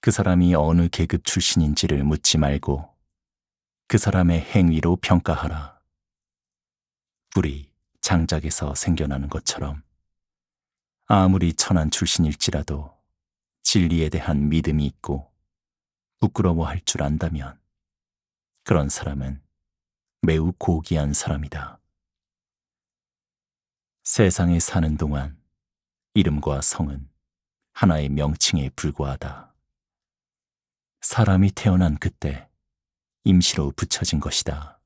그 사람이 어느 계급 출신인지를 묻지 말고 그 사람의 행위로 평가하라. 불이 장작에서 생겨나는 것처럼 아무리 천한 출신일지라도 진리에 대한 믿음이 있고 부끄러워할 줄 안다면 그런 사람은 매우 고귀한 사람이다. 세상에 사는 동안 이름과 성은 하나의 명칭에 불과하다. 사람이 태어난 그때 임시로 붙여진 것이다.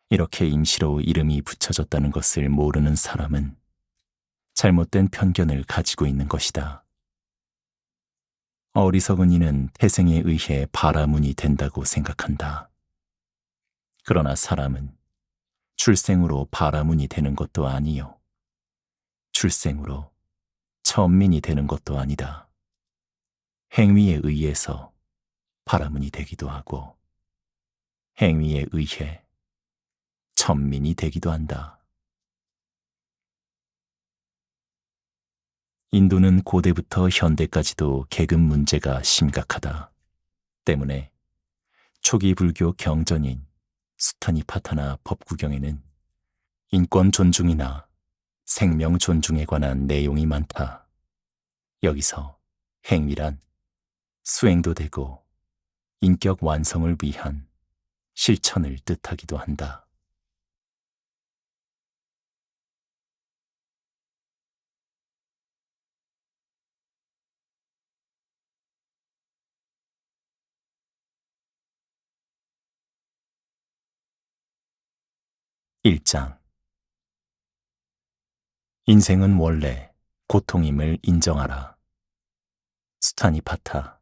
이렇게 임시로 이름이 붙여졌다는 것을 모르는 사람은 잘못된 편견을 가지고 있는 것이다. 어리석은 이는 태생에 의해 바라문이 된다고 생각한다. 그러나 사람은 출생으로 바라문이 되는 것도 아니요. 출생으로 천민이 되는 것도 아니다. 행위에 의해서 바라문이 되기도 하고 행위에 의해 천민이 되기도 한다. 인도는 고대부터 현대까지도 계급 문제가 심각하다. 때문에 초기 불교 경전인 수타니파타나 법구경에는 인권 존중이나 생명 존중에 관한 내용이 많다. 여기서 행위란 수행도 되고 인격 완성을 위한 실천을 뜻하기도 한다. 1장 인생은 원래 고통임을 인정하라. 수타니파타.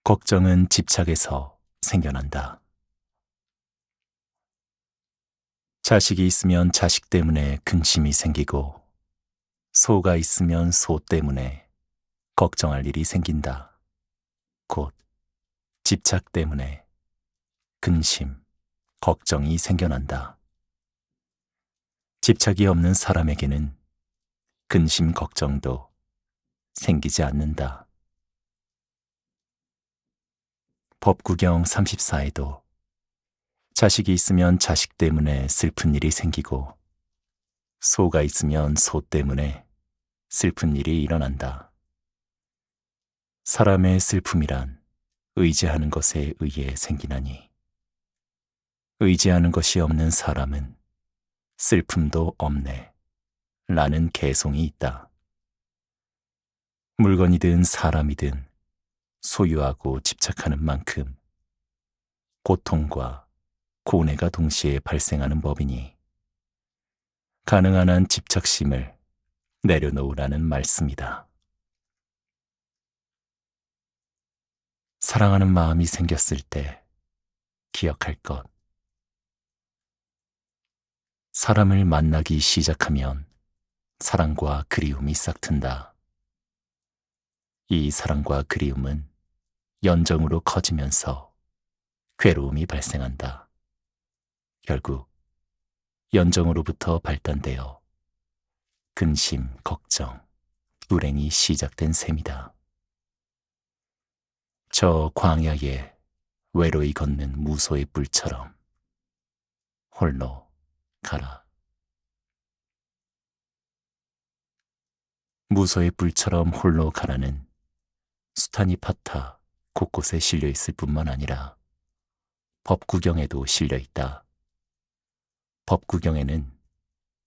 걱정은 집착에서 생겨난다. 자식이 있으면 자식 때문에 근심이 생기고, 소가 있으면 소 때문에 걱정할 일이 생긴다. 곧 집착 때문에 근심, 걱정이 생겨난다. 집착이 없는 사람에게는 근심, 걱정도 생기지 않는다. 법구경 34에도 자식이 있으면 자식 때문에 슬픈 일이 생기고, 소가 있으면 소 때문에 슬픈 일이 일어난다. 사람의 슬픔이란 의지하는 것에 의해 생기나니, 의지하는 것이 없는 사람은 슬픔도 없네 라는 개송이 있다. 물건이든 사람이든 소유하고 집착하는 만큼 고통과 고뇌가 동시에 발생하는 법이니, 가능한 한 집착심을 내려놓으라는 말씀이다. 사랑하는 마음이 생겼을 때 기억할 것. 사람을 만나기 시작하면 사랑과 그리움이 싹튼다. 이 사랑과 그리움은 연정으로 커지면서 괴로움이 발생한다. 결국 연정으로부터 발단되어 근심, 걱정, 불행이 시작된 셈이다. 저 광야에 외로이 걷는 무소의 뿔처럼 홀로 가라. 무소의 뿔처럼 홀로 가라는 수타니파타 곳곳에 실려 있을 뿐만 아니라 법구경에도 실려 있다. 법구경에는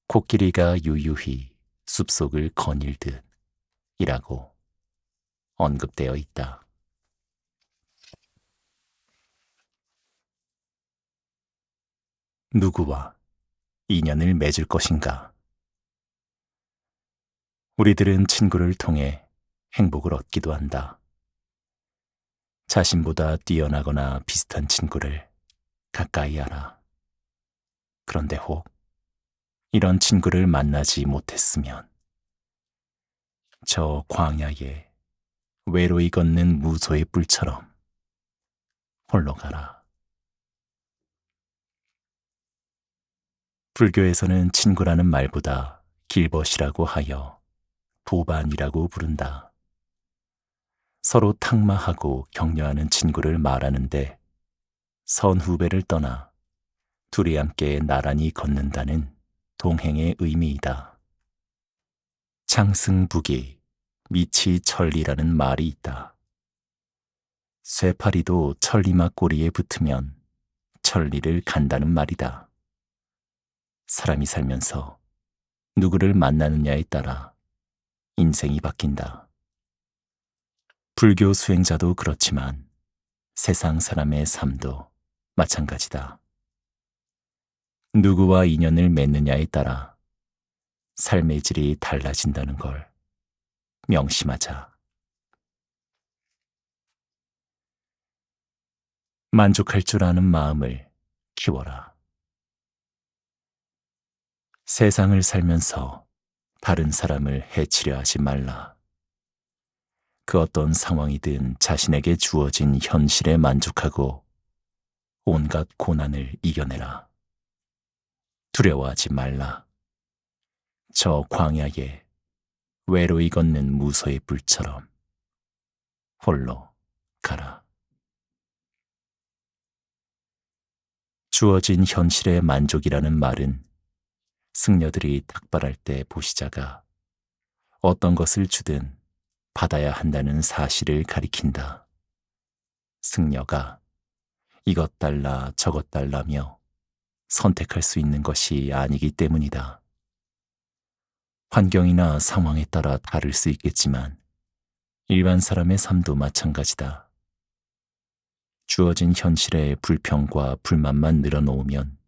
코끼리가 유유히 숲속을 거닐듯 이라고 언급되어 있다. 누구와 인연을 맺을 것인가? 우리들은 친구를 통해 행복을 얻기도 한다. 자신보다 뛰어나거나 비슷한 친구를 가까이 하라. 그런데 혹 이런 친구를 만나지 못했으면 저 광야에 외로이 걷는 무소의 뿔처럼 홀로 가라. 불교에서는 친구라는 말보다 길벗이라고 하여 도반이라고 부른다. 서로 탁마하고 격려하는 친구를 말하는데, 선후배를 떠나 둘이 함께 나란히 걷는다는 동행의 의미이다. 창승북이 미치천리라는 말이 있다. 쇠파리도 천리막 꼬리에 붙으면 천리를 간다는 말이다. 사람이 살면서 누구를 만나느냐에 따라 인생이 바뀐다. 불교 수행자도 그렇지만 세상 사람의 삶도 마찬가지다. 누구와 인연을 맺느냐에 따라 삶의 질이 달라진다는 걸 명심하자. 만족할 줄 아는 마음을 키워라. 세상을 살면서 다른 사람을 해치려 하지 말라. 그 어떤 상황이든 자신에게 주어진 현실에 만족하고 온갖 고난을 이겨내라. 두려워하지 말라. 저 광야에 외로이 걷는 무소의 뿔처럼 홀로 가라. 주어진 현실의 만족이라는 말은 승려들이 탁발할 때 보시자가 어떤 것을 주든 받아야 한다는 사실을 가리킨다. 승려가 이것 달라 저것 달라며 선택할 수 있는 것이 아니기 때문이다. 환경이나 상황에 따라 다를 수 있겠지만 일반 사람의 삶도 마찬가지다. 주어진 현실에 불평과 불만만 늘어놓으면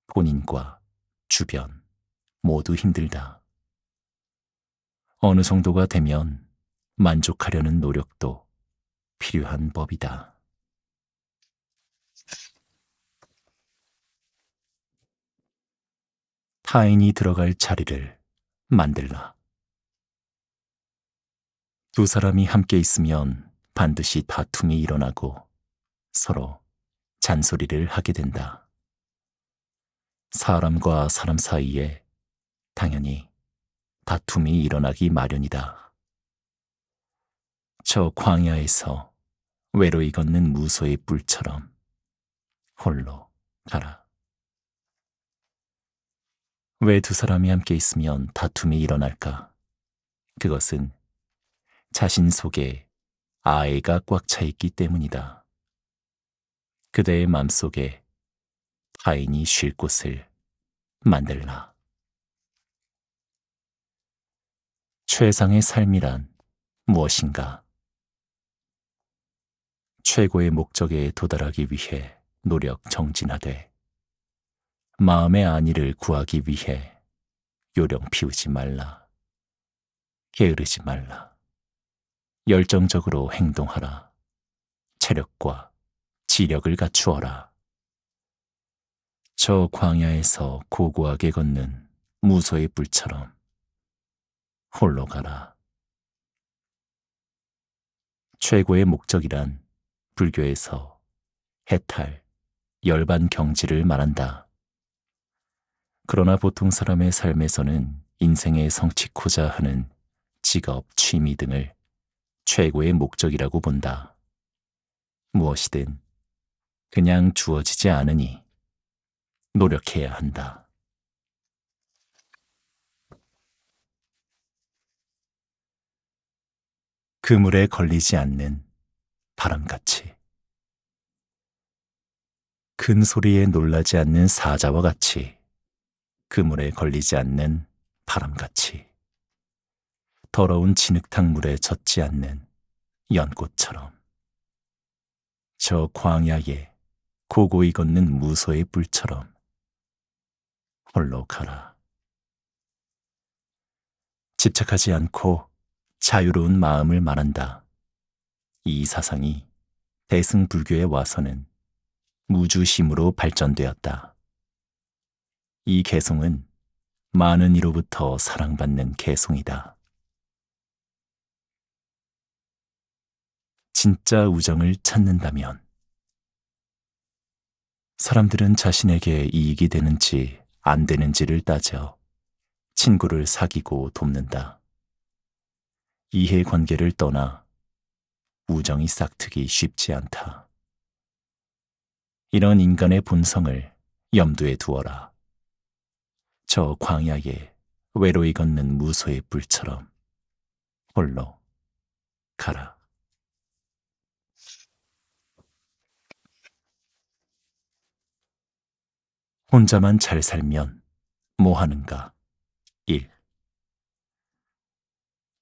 본인과 주변 모두 힘들다. 어느 정도가 되면 만족하려는 노력도 필요한 법이다. 타인이 들어갈 자리를 만들라. 두 사람이 함께 있으면 반드시 다툼이 일어나고 서로 잔소리를 하게 된다. 사람과 사람 사이에 당연히 다툼이 일어나기 마련이다. 저 광야에서 외로이 걷는 무소의 뿔처럼 홀로 가라. 왜 두 사람이 함께 있으면 다툼이 일어날까? 그것은 자신 속에 아이가 꽉 차 있기 때문이다. 그대의 맘속에 타인이 쉴 곳을 만들라. 최상의 삶이란 무엇인가? 최고의 목적에 도달하기 위해 노력 정진하되 마음의 안위를 구하기 위해 요령 피우지 말라. 게으르지 말라. 열정적으로 행동하라. 체력과 지력을 갖추어라. 저 광야에서 고고하게 걷는 무소의 뿔처럼 홀로 가라. 최고의 목적이란 불교에서 해탈, 열반 경지를 말한다. 그러나 보통 사람의 삶에서는 인생에 성취코자 하는 직업, 취미 등을 최고의 목적이라고 본다. 무엇이든 그냥 주어지지 않으니 노력해야 한다. 그물에 걸리지 않는 바람같이, 큰 소리에 놀라지 않는 사자와 같이, 그물에 걸리지 않는 바람같이, 더러운 진흙탕 물에 젖지 않는 연꽃처럼, 저 광야에 고고히 걷는 무소의 뿔처럼 홀로 가라. 집착하지 않고 자유로운 마음을 말한다. 이 사상이 대승불교에 와서는 무주심으로 발전되었다. 이 개송은 많은 이로부터 사랑받는 개송이다. 진짜 우정을 찾는다면 사람들은 자신에게 이익이 되는지 안 되는지를 따져 친구를 사귀고 돕는다. 이해관계를 떠나 우정이 싹트기 쉽지 않다. 이런 인간의 본성을 염두에 두어라. 저 광야에 외로이 걷는 무소의 뿔처럼 홀로 가라. 혼자만 잘 살면 뭐 하는가? 1.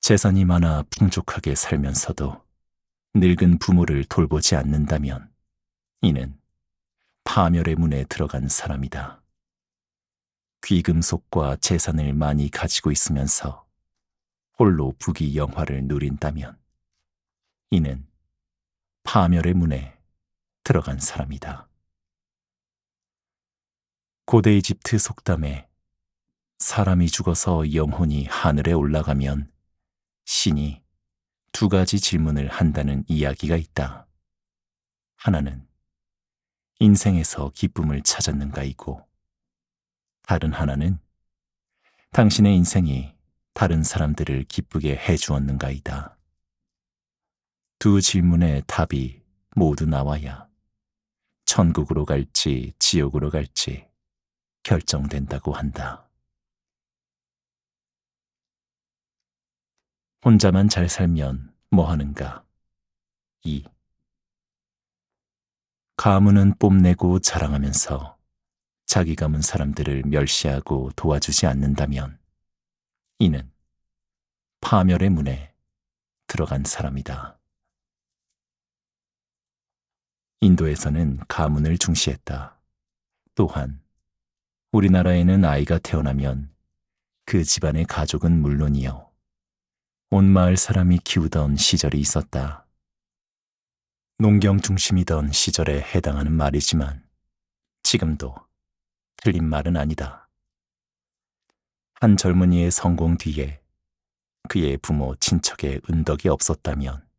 재산이 많아 풍족하게 살면서도 늙은 부모를 돌보지 않는다면 이는 파멸의 문에 들어간 사람이다. 귀금속과 재산을 많이 가지고 있으면서 홀로 부귀 영화를 누린다면 이는 파멸의 문에 들어간 사람이다. 고대 이집트 속담에 사람이 죽어서 영혼이 하늘에 올라가면 신이 두 가지 질문을 한다는 이야기가 있다. 하나는 인생에서 기쁨을 찾았는가이고, 다른 하나는 당신의 인생이 다른 사람들을 기쁘게 해주었는가이다. 두 질문의 답이 모두 나와야 천국으로 갈지 지옥으로 갈지 결정된다고 한다. 혼자만 잘 살면 뭐 하는가? 2. 가문은 뽐내고 자랑하면서 자기 가문 사람들을 멸시하고 도와주지 않는다면 이는 파멸의 문에 들어간 사람이다. 인도에서는 가문을 중시했다. 또한 우리나라에는 아이가 태어나면 그 집안의 가족은 물론이요, 온 마을 사람이 키우던 시절이 있었다. 농경 중심이던 시절에 해당하는 말이지만 지금도 틀린 말은 아니다. 한 젊은이의 성공 뒤에 그의 부모 친척의 은덕이 없었다면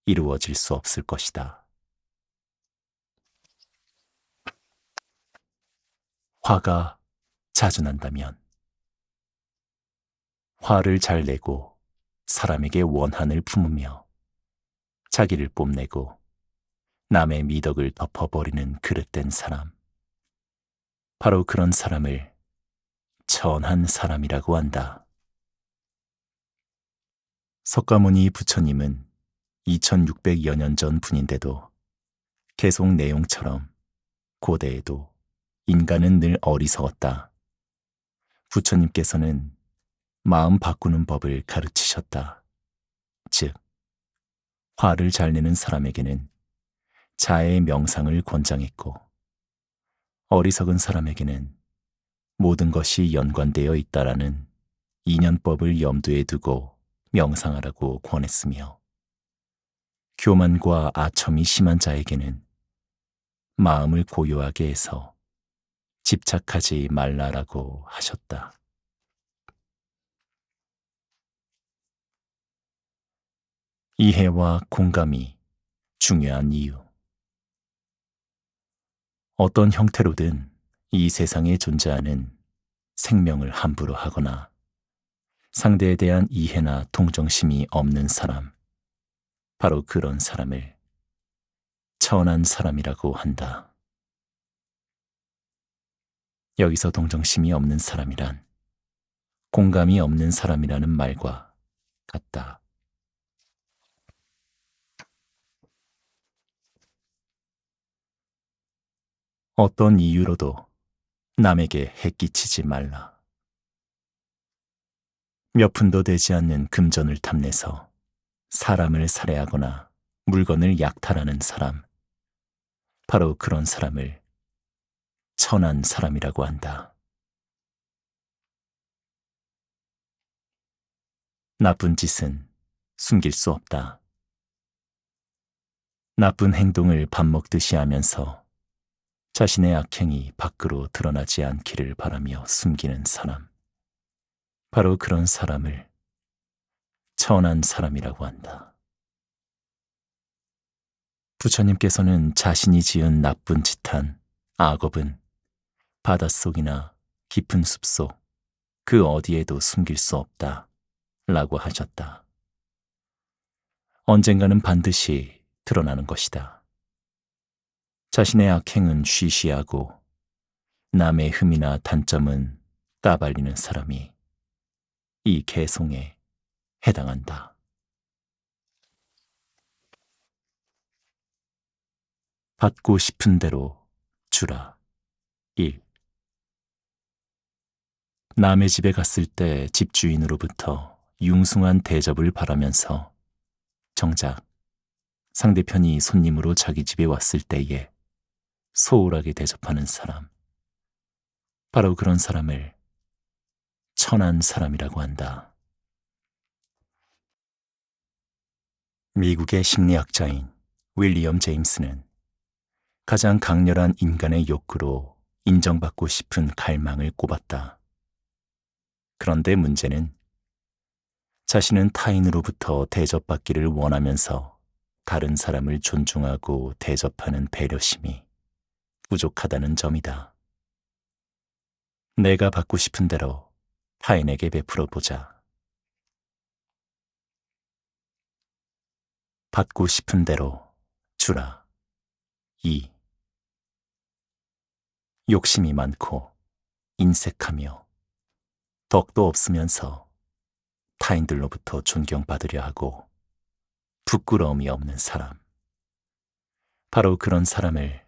이루어질 수 없을 것이다. 화가 자주 난다면 화를 잘 내고 사람에게 원한을 품으며 자기를 뽐내고 남의 미덕을 덮어버리는 그릇된 사람, 바로 그런 사람을 천한 사람이라고 한다. 석가모니 부처님은 2600여 년 전 분인데도 계속 내용처럼 고대에도 인간은 늘 어리석었다. 부처님께서는 마음 바꾸는 법을 가르치셨다. 즉, 화를 잘 내는 사람에게는 자해의 명상을 권장했고, 어리석은 사람에게는 모든 것이 연관되어 있다라는 인연법을 염두에 두고 명상하라고 권했으며, 교만과 아첨이 심한 자에게는 마음을 고요하게 해서 집착하지 말라라고 하셨다. 이해와 공감이 중요한 이유. 어떤 형태로든 이 세상에 존재하는 생명을 함부로 하거나 상대에 대한 이해나 동정심이 없는 사람, 바로 그런 사람을 천한 사람이라고 한다. 여기서 동정심이 없는 사람이란 공감이 없는 사람이라는 말과 같다. 어떤 이유로도 남에게 해끼치지 말라. 몇 푼도 되지 않는 금전을 탐내서 사람을 살해하거나 물건을 약탈하는 사람, 바로 그런 사람을 천한 사람이라고 한다. 나쁜 짓은 숨길 수 없다. 나쁜 행동을 밥 먹듯이 하면서 자신의 악행이 밖으로 드러나지 않기를 바라며 숨기는 사람, 바로 그런 사람을 천한 사람이라고 한다. 부처님께서는 자신이 지은 나쁜 짓한 악업은 바닷속이나 깊은 숲속 그 어디에도 숨길 수 없다 라고 하셨다. 언젠가는 반드시 드러나는 것이다. 자신의 악행은 쉬쉬하고 남의 흠이나 단점은 까발리는 사람이 이 개송에 해당한다. 받고 싶은 대로 주라. 1. 남의 집에 갔을 때 집주인으로부터 융숭한 대접을 바라면서 정작 상대편이 손님으로 자기 집에 왔을 때에 소홀하게 대접하는 사람, 바로 그런 사람을 천한 사람이라고 한다. 미국의 심리학자인 윌리엄 제임스는 가장 강렬한 인간의 욕구로 인정받고 싶은 갈망을 꼽았다. 그런데 문제는 자신은 타인으로부터 대접받기를 원하면서 다른 사람을 존중하고 대접하는 배려심이 부족하다는 점이다. 내가 받고 싶은 대로 타인에게 베풀어 보자. 받고 싶은 대로 주라. 2. 욕심이 많고 인색하며 덕도 없으면서 타인들로부터 존경받으려 하고 부끄러움이 없는 사람. 바로 그런 사람을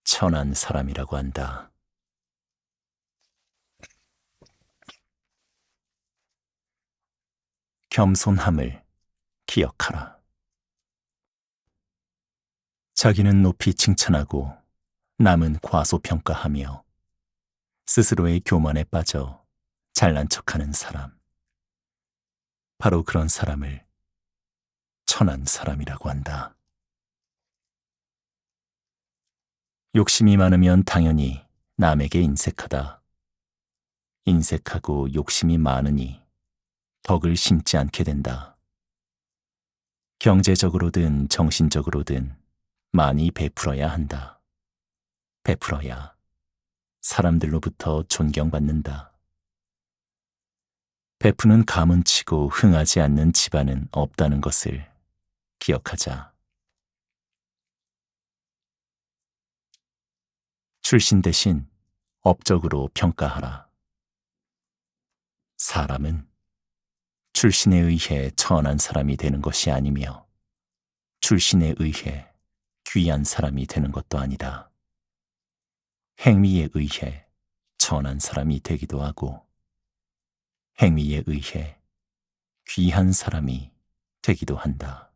천한 사람이라고 한다. 겸손함을 기억하라. 자기는 높이 칭찬하고 남은 과소평가하며 스스로의 교만에 빠져 잘난 척하는 사람. 바로 그런 사람을 천한 사람이라고 한다. 욕심이 많으면 당연히 남에게 인색하다. 인색하고 욕심이 많으니 덕을 심지 않게 된다. 경제적으로든 정신적으로든 많이 베풀어야 한다. 베풀어야 사람들로부터 존경받는다. 베푸는 가문치고 흥하지 않는 집안은 없다는 것을 기억하자. 출신 대신 업적으로 평가하라. 사람은 출신에 의해 천한 사람이 되는 것이 아니며 출신에 의해 귀한 사람이 되는 것도 아니다. 행위에 의해 천한 사람이 되기도 하고 행위에 의해 귀한 사람이 되기도 한다.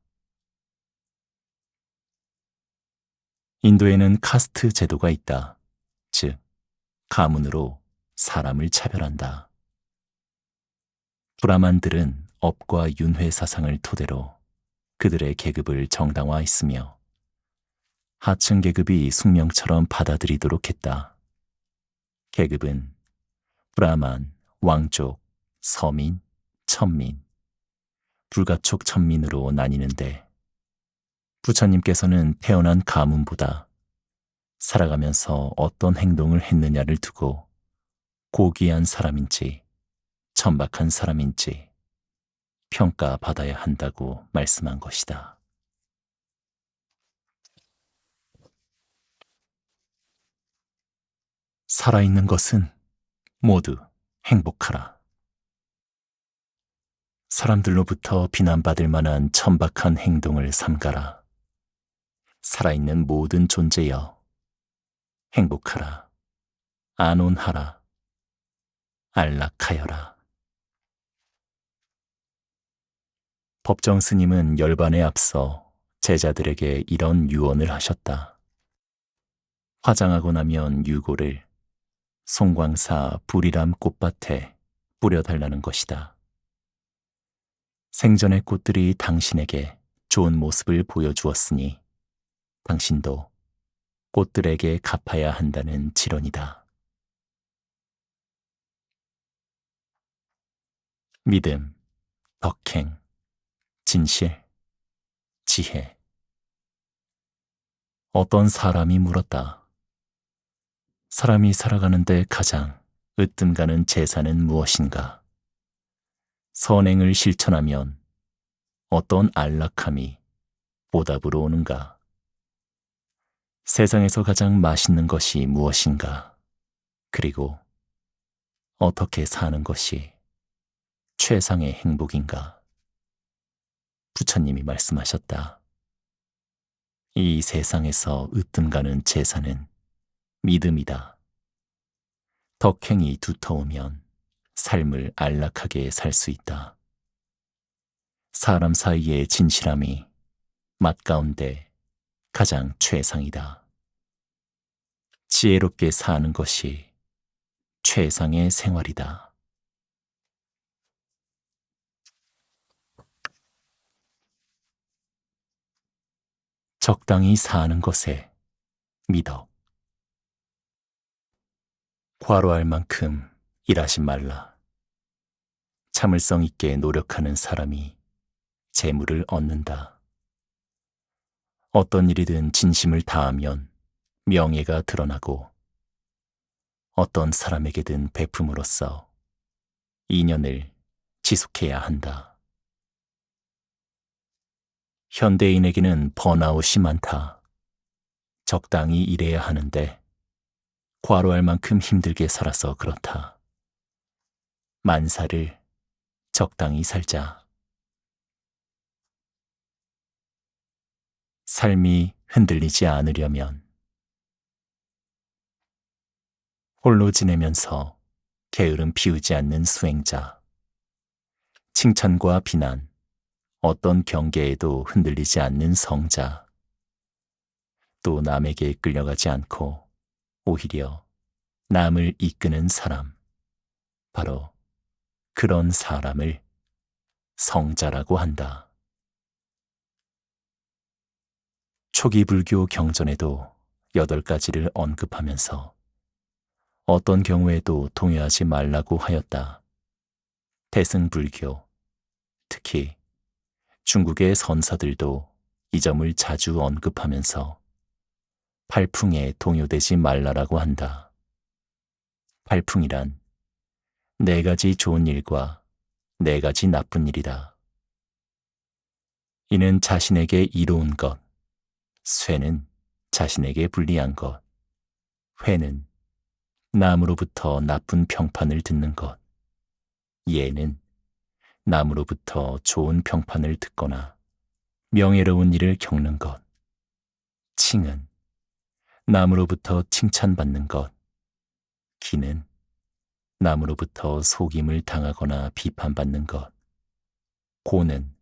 인도에는 카스트 제도가 있다. 즉, 가문으로 사람을 차별한다. 브라만들은 업과 윤회 사상을 토대로 그들의 계급을 정당화했으며 하층 계급이 숙명처럼 받아들이도록 했다. 계급은 브라만, 왕족, 서민, 천민, 불가촉 천민으로 나뉘는데 부처님께서는 태어난 가문보다 살아가면서 어떤 행동을 했느냐를 두고 고귀한 사람인지 천박한 사람인지 평가받아야 한다고 말씀한 것이다. 살아있는 것은 모두 행복하라. 사람들로부터 비난받을 만한 천박한 행동을 삼가라. 살아있는 모든 존재여, 행복하라. 안온하라. 안락하여라. 법정 스님은 열반에 앞서 제자들에게 이런 유언을 하셨다. 화장하고 나면 유골을 송광사 불이람 꽃밭에 뿌려달라는 것이다. 생전의 꽃들이 당신에게 좋은 모습을 보여주었으니 당신도 꽃들에게 갚아야 한다는 지론이다. 믿음, 덕행, 진실, 지혜. 어떤 사람이 물었다. 사람이 살아가는데 가장 으뜸가는 재산은 무엇인가? 선행을 실천하면 어떤 안락함이 보답으로 오는가? 세상에서 가장 맛있는 것이 무엇인가? 그리고 어떻게 사는 것이 최상의 행복인가? 부처님이 말씀하셨다. 이 세상에서 으뜸가는 재산은 믿음이다. 덕행이 두터우면 삶을 안락하게 살 수 있다. 사람 사이의 진실함이 맛 가운데 가장 최상이다. 지혜롭게 사는 것이 최상의 생활이다. 적당히 사는 것에 미덕. 과로할 만큼 일하지 말라. 참을성 있게 노력하는 사람이 재물을 얻는다. 어떤 일이든 진심을 다하면 명예가 드러나고 어떤 사람에게든 베품으로써 인연을 지속해야 한다. 현대인에게는 번아웃이 많다. 적당히 일해야 하는데 과로할 만큼 힘들게 살아서 그렇다. 만사를 적당히 살자. 삶이 흔들리지 않으려면 홀로 지내면서 게으름 피우지 않는 수행자, 칭찬과 비난, 어떤 경계에도 흔들리지 않는 성자, 또 남에게 끌려가지 않고 오히려 남을 이끄는 사람, 바로 그런 사람을 성자라고 한다. 초기 불교 경전에도 8가지를 언급하면서 어떤 경우에도 동요하지 말라고 하였다. 대승불교, 특히 중국의 선사들도 이 점을 자주 언급하면서 팔풍에 동요되지 말라라고 한다. 팔풍이란 4가지 좋은 일과 4가지 나쁜 일이다. 이는 자신에게 이로운 것, 쇠는 자신에게 불리한 것, 회는 남으로부터 나쁜 평판을 듣는 것, 예는 남으로부터 좋은 평판을 듣거나 명예로운 일을 겪는 것, 칭은 남으로부터 칭찬받는 것, 기는 남으로부터 속임을 당하거나 비판받는 것, 고는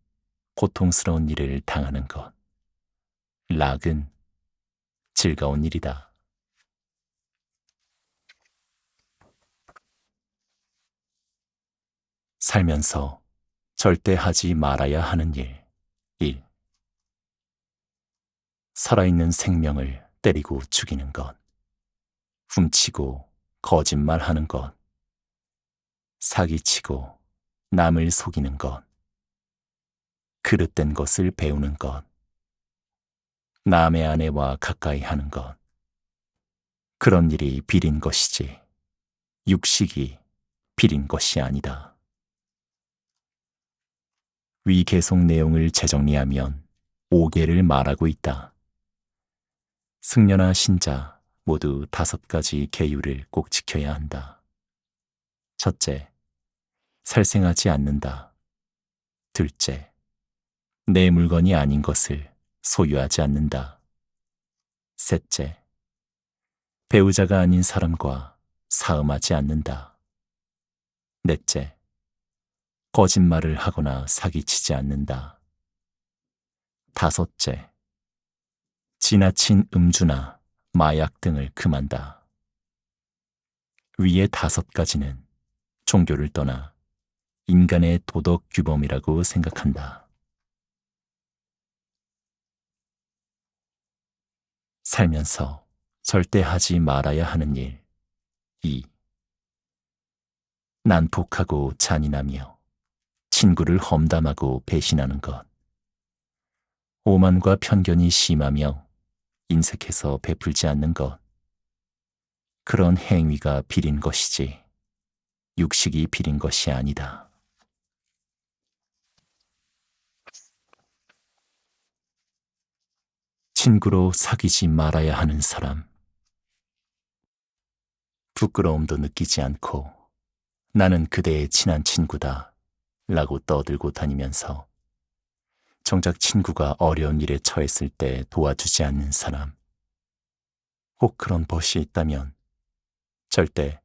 고통스러운 일을 당하는 것, 락은 즐거운 일이다. 살면서 절대 하지 말아야 하는 일. 1. 살아있는 생명을 때리고 죽이는 것, 훔치고 거짓말하는 것, 사기치고 남을 속이는 것, 그릇된 것을 배우는 것, 남의 아내와 가까이 하는 것. 그런 일이 비린 것이지 육식이 비린 것이 아니다. 위 계속 내용을 재정리하면 5개를 말하고 있다. 승려나 신자 모두 5가지 계율을 꼭 지켜야 한다. 첫째, 살생하지 않는다. 둘째, 내 물건이 아닌 것을 소유하지 않는다. 셋째, 배우자가 아닌 사람과 사음하지 않는다. 넷째, 거짓말을 하거나 사기치지 않는다. 다섯째, 지나친 음주나 마약 등을 금한다. 위의 5가지는 종교를 떠나 인간의 도덕 규범이라고 생각한다. 살면서 절대 하지 말아야 하는 일. 2. 난폭하고 잔인하며 친구를 험담하고 배신하는 것. 오만과 편견이 심하며 인색해서 베풀지 않는 것. 그런 행위가 비린 것이지 육식이 비린 것이 아니다. 친구로 사귀지 말아야 하는 사람. 부끄러움도 느끼지 않고 나는 그대의 친한 친구다 라고 떠들고 다니면서 정작 친구가 어려운 일에 처했을 때 도와주지 않는 사람. 혹 그런 벗이 있다면 절대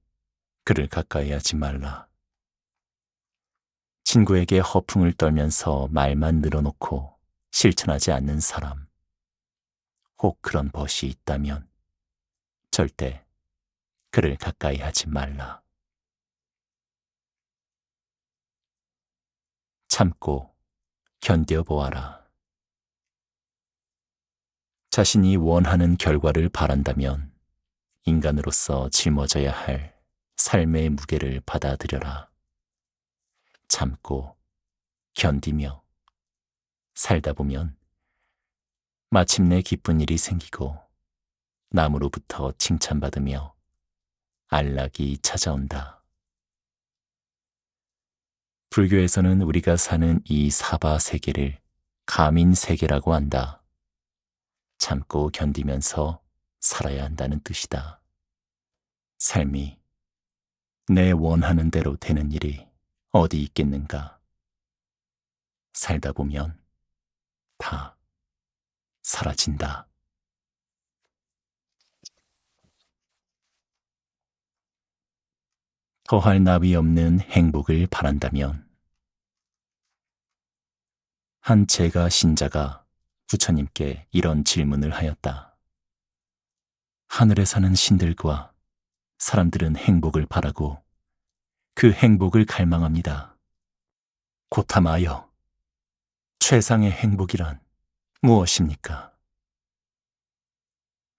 그를 가까이 하지 말라. 친구에게 허풍을 떨면서 말만 늘어놓고 실천하지 않는 사람. 혹 그런 벗이 있다면 절대 그를 가까이 하지 말라. 참고 견뎌보아라. 자신이 원하는 결과를 바란다면 인간으로서 짊어져야 할 삶의 무게를 받아들여라. 참고 견디며 살다 보면 마침내 기쁜 일이 생기고 남으로부터 칭찬받으며 안락이 찾아온다. 불교에서는 우리가 사는 이 사바 세계를 가민 세계라고 한다. 참고 견디면서 살아야 한다는 뜻이다. 삶이 내 원하는 대로 되는 일이 어디 있겠는가? 살다 보면 다 사라진다. 더할 나위 없는 행복을 바란다면 한 제가 신자가 부처님께 이런 질문을 하였다. 하늘에 사는 신들과 사람들은 행복을 바라고 그 행복을 갈망합니다. 고타마여, 최상의 행복이란 무엇입니까?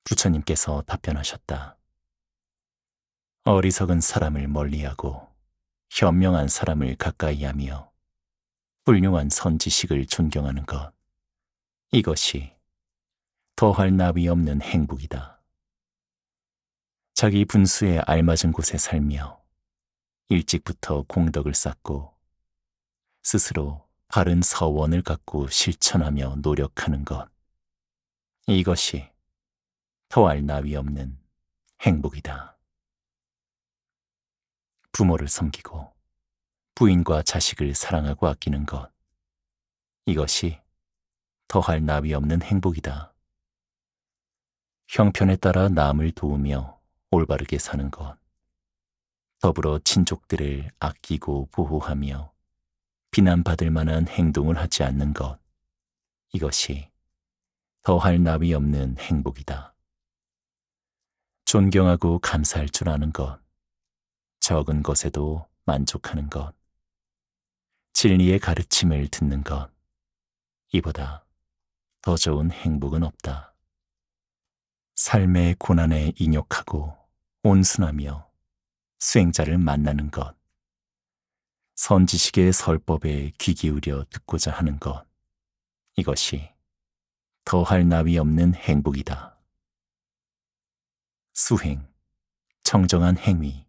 부처님께서 답변하셨다. 어리석은 사람을 멀리하고 현명한 사람을 가까이하며 훌륭한 선지식을 존경하는 것, 이것이 더할 나위 없는 행복이다. 자기 분수에 알맞은 곳에 살며 일찍부터 공덕을 쌓고 스스로 바른 서원을 갖고 실천하며 노력하는 것, 이것이 더할 나위 없는 행복이다. 부모를 섬기고 부인과 자식을 사랑하고 아끼는 것, 이것이 더할 나위 없는 행복이다. 형편에 따라 남을 도우며 올바르게 사는 것, 더불어 친족들을 아끼고 보호하며 비난받을 만한 행동을 하지 않는 것, 이것이 더할 나위 없는 행복이다. 존경하고 감사할 줄 아는 것, 적은 것에도 만족하는 것, 진리의 가르침을 듣는 것, 이보다 더 좋은 행복은 없다. 삶의 고난에 인욕하고 온순하며 수행자를 만나는 것, 선지식의 설법에 귀 기울여 듣고자 하는 것, 이것이 더할 나위 없는 행복이다. 수행, 청정한 행위,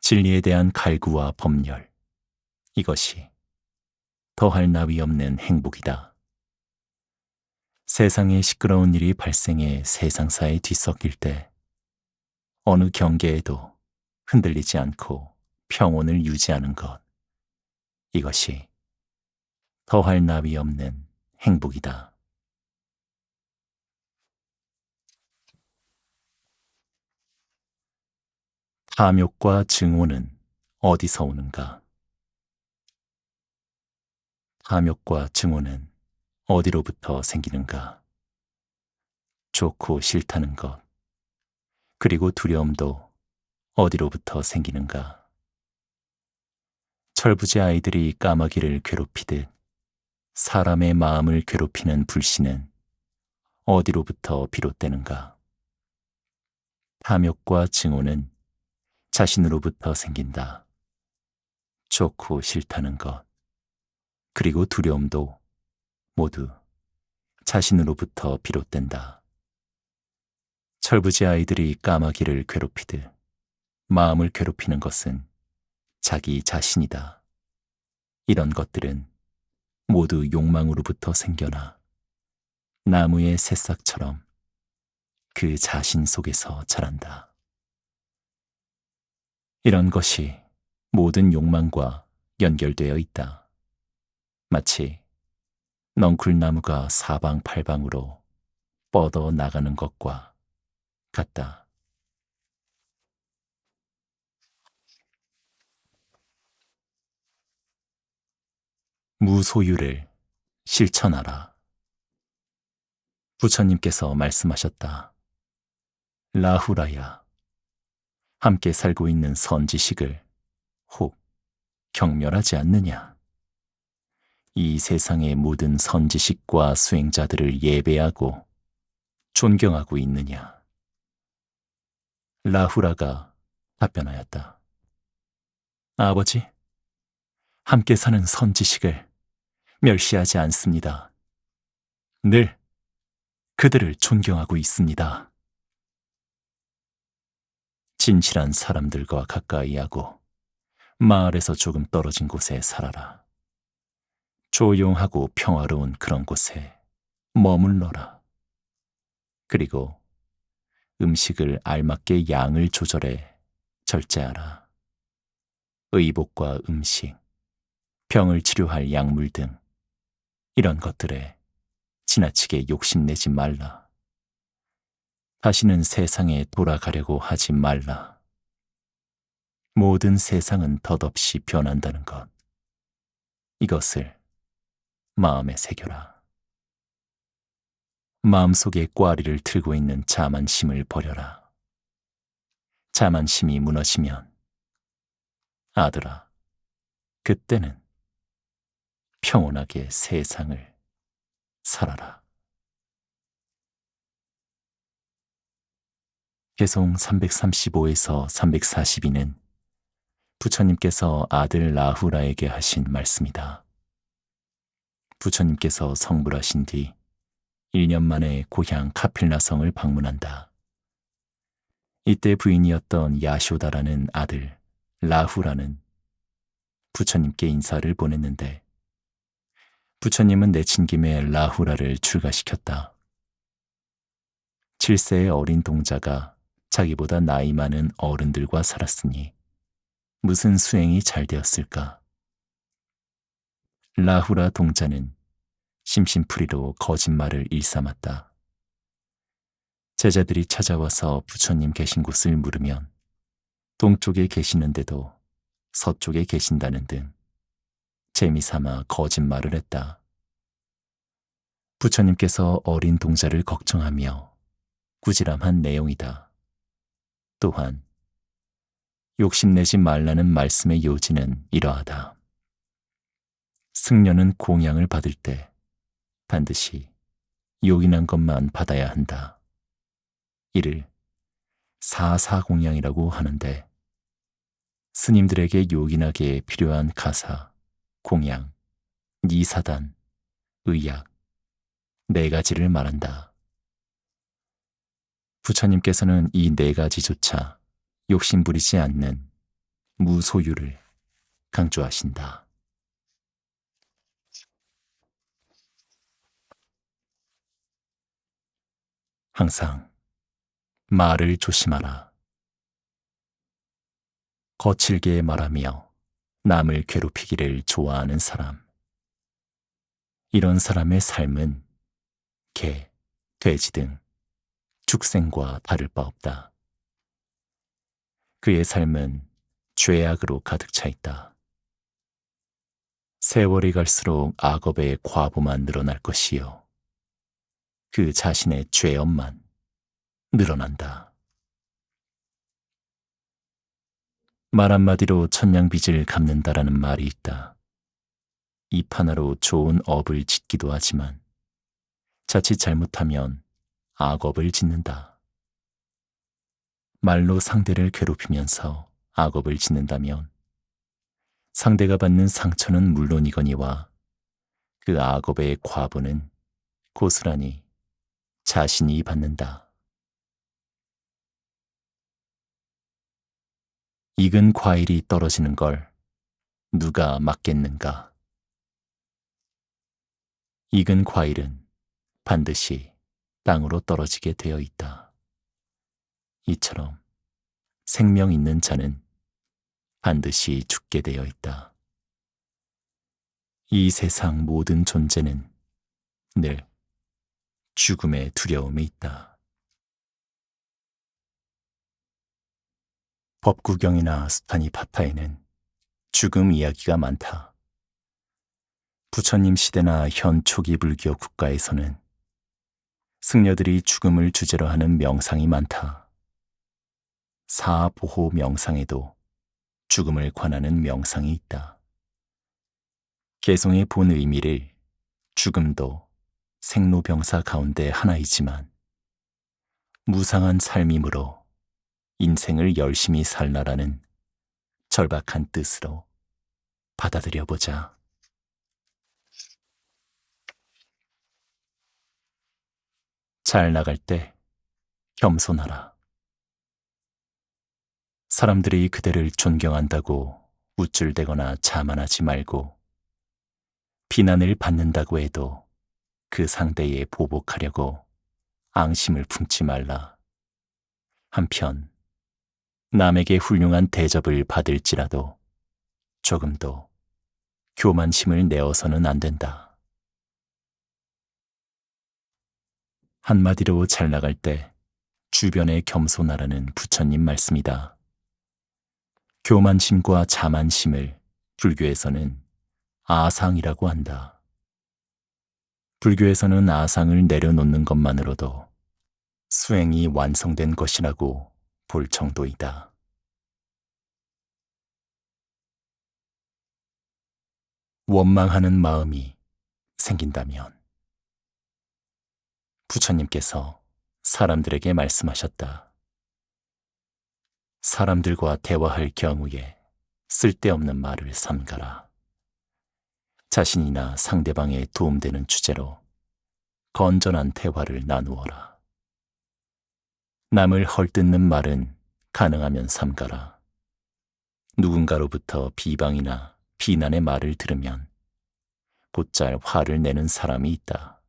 진리에 대한 갈구와 법렬, 이것이 더할 나위 없는 행복이다. 세상에 시끄러운 일이 발생해 세상사에 뒤섞일 때 어느 경계에도 흔들리지 않고 평온을 유지하는 것, 이것이 더할 나위 없는 행복이다. 탐욕과 증오는 어디서 오는가? 탐욕과 증오는 어디로부터 생기는가? 좋고 싫다는 것, 그리고 두려움도 어디로부터 생기는가? 철부지 아이들이 까마귀를 괴롭히듯 사람의 마음을 괴롭히는 불신은 어디로부터 비롯되는가? 탐욕과 증오는 자신으로부터 생긴다. 좋고 싫다는 것, 그리고 두려움도 모두 자신으로부터 비롯된다. 철부지 아이들이 까마귀를 괴롭히듯 마음을 괴롭히는 것은 자기 자신이다. 이런 것들은 모두 욕망으로부터 생겨나 나무의 새싹처럼 그 자신 속에서 자란다. 이런 것이 모든 욕망과 연결되어 있다. 마치 넝쿨나무가 사방팔방으로 뻗어 나가는 것과 같다. 무소유를 실천하라. 부처님께서 말씀하셨다. 라후라야, 함께 살고 있는 선지식을 혹 경멸하지 않느냐? 이 세상의 모든 선지식과 수행자들을 예배하고 존경하고 있느냐? 라후라가 답변하였다. 아버지, 함께 사는 선지식을 멸시하지 않습니다. 늘 그들을 존경하고 있습니다. 진실한 사람들과 가까이 하고 마을에서 조금 떨어진 곳에 살아라. 조용하고 평화로운 그런 곳에 머물러라. 그리고 음식을 알맞게 양을 조절해 절제하라. 의복과 음식, 병을 치료할 약물 등 이런 것들에 지나치게 욕심내지 말라. 다시는 세상에 돌아가려고 하지 말라. 모든 세상은 덧없이 변한다는 것. 이것을 마음에 새겨라. 마음속에 꽈리를 틀고 있는 자만심을 버려라. 자만심이 무너지면 아들아, 그때는 평온하게 세상을 살아라. 개송 335에서 342는 부처님께서 아들 라후라에게 하신 말씀이다. 부처님께서 성불하신 뒤 1년 만에 고향 카필라성을 방문한다. 이때 부인이었던 야쇼다라는 아들 라후라는 부처님께 인사를 보냈는데 부처님은 내친 김에 라후라를 출가시켰다. 7세의 어린 동자가 자기보다 나이 많은 어른들과 살았으니 무슨 수행이 잘 되었을까? 라후라 동자는 심심풀이로 거짓말을 일삼았다. 제자들이 찾아와서 부처님 계신 곳을 물으면 동쪽에 계시는데도 서쪽에 계신다는 등 재미삼아 거짓말을 했다. 부처님께서 어린 동자를 걱정하며 꾸지람한 내용이다. 또한 욕심내지 말라는 말씀의 요지는 이러하다. 승려는 공양을 받을 때 반드시 요긴한 것만 받아야 한다. 이를 사사공양이라고 하는데 스님들에게 요긴하게 필요한 가사, 공양, 니사단, 의약, 4가지를 말한다. 부처님께서는 이 4가지조차 욕심부리지 않는 무소유를 강조하신다. 항상 말을 조심하라. 거칠게 말하며 남을 괴롭히기를 좋아하는 사람. 이런 사람의 삶은 개, 돼지 등 축생과 다를 바 없다. 그의 삶은 죄악으로 가득 차 있다. 세월이 갈수록 악업의 과보만 늘어날 것이요. 그 자신의 죄업만 늘어난다. 말 한마디로 천냥빚을 갚는다라는 말이 있다. 입 하나로 좋은 업을 짓기도 하지만 자칫 잘못하면 악업을 짓는다. 말로 상대를 괴롭히면서 악업을 짓는다면 상대가 받는 상처는 물론이거니와 그 악업의 과보는 고스란히 자신이 받는다. 익은 과일이 떨어지는 걸 누가 막겠는가? 익은 과일은 반드시 땅으로 떨어지게 되어 있다. 이처럼 생명 있는 자는 반드시 죽게 되어 있다. 이 세상 모든 존재는 늘 죽음의 두려움이 있다. 법구경이나 수타니파타에는 죽음 이야기가 많다. 부처님 시대나 현 초기 불교 국가에서는 승려들이 죽음을 주제로 하는 명상이 많다. 사보호 명상에도 죽음을 관하는 명상이 있다. 개성의 본 의미를 죽음도 생로병사 가운데 하나이지만 무상한 삶이므로 인생을 열심히 살라라는 절박한 뜻으로 받아들여보자. 잘 나갈 때 겸손하라. 사람들이 그대를 존경한다고 우쭐대거나 자만하지 말고 비난을 받는다고 해도 그 상대에 보복하려고 앙심을 품지 말라. 한편 남에게 훌륭한 대접을 받을지라도 조금도 교만심을 내어서는 안 된다. 한마디로 잘 나갈 때 주변에 겸손하라는 부처님 말씀이다. 교만심과 자만심을 불교에서는 아상이라고 한다. 불교에서는 아상을 내려놓는 것만으로도 수행이 완성된 것이라고 볼 정도이다. 원망하는 마음이 생긴다면 부처님께서 사람들에게 말씀하셨다. 사람들과 대화할 경우에 쓸데없는 말을 삼가라. 자신이나 상대방에 도움되는 주제로 건전한 대화를 나누어라. 남을 헐뜯는 말은 가능하면 삼가라. 누군가로부터 비방이나 비난의 말을 들으면 곧잘 화를 내는 사람이 있다.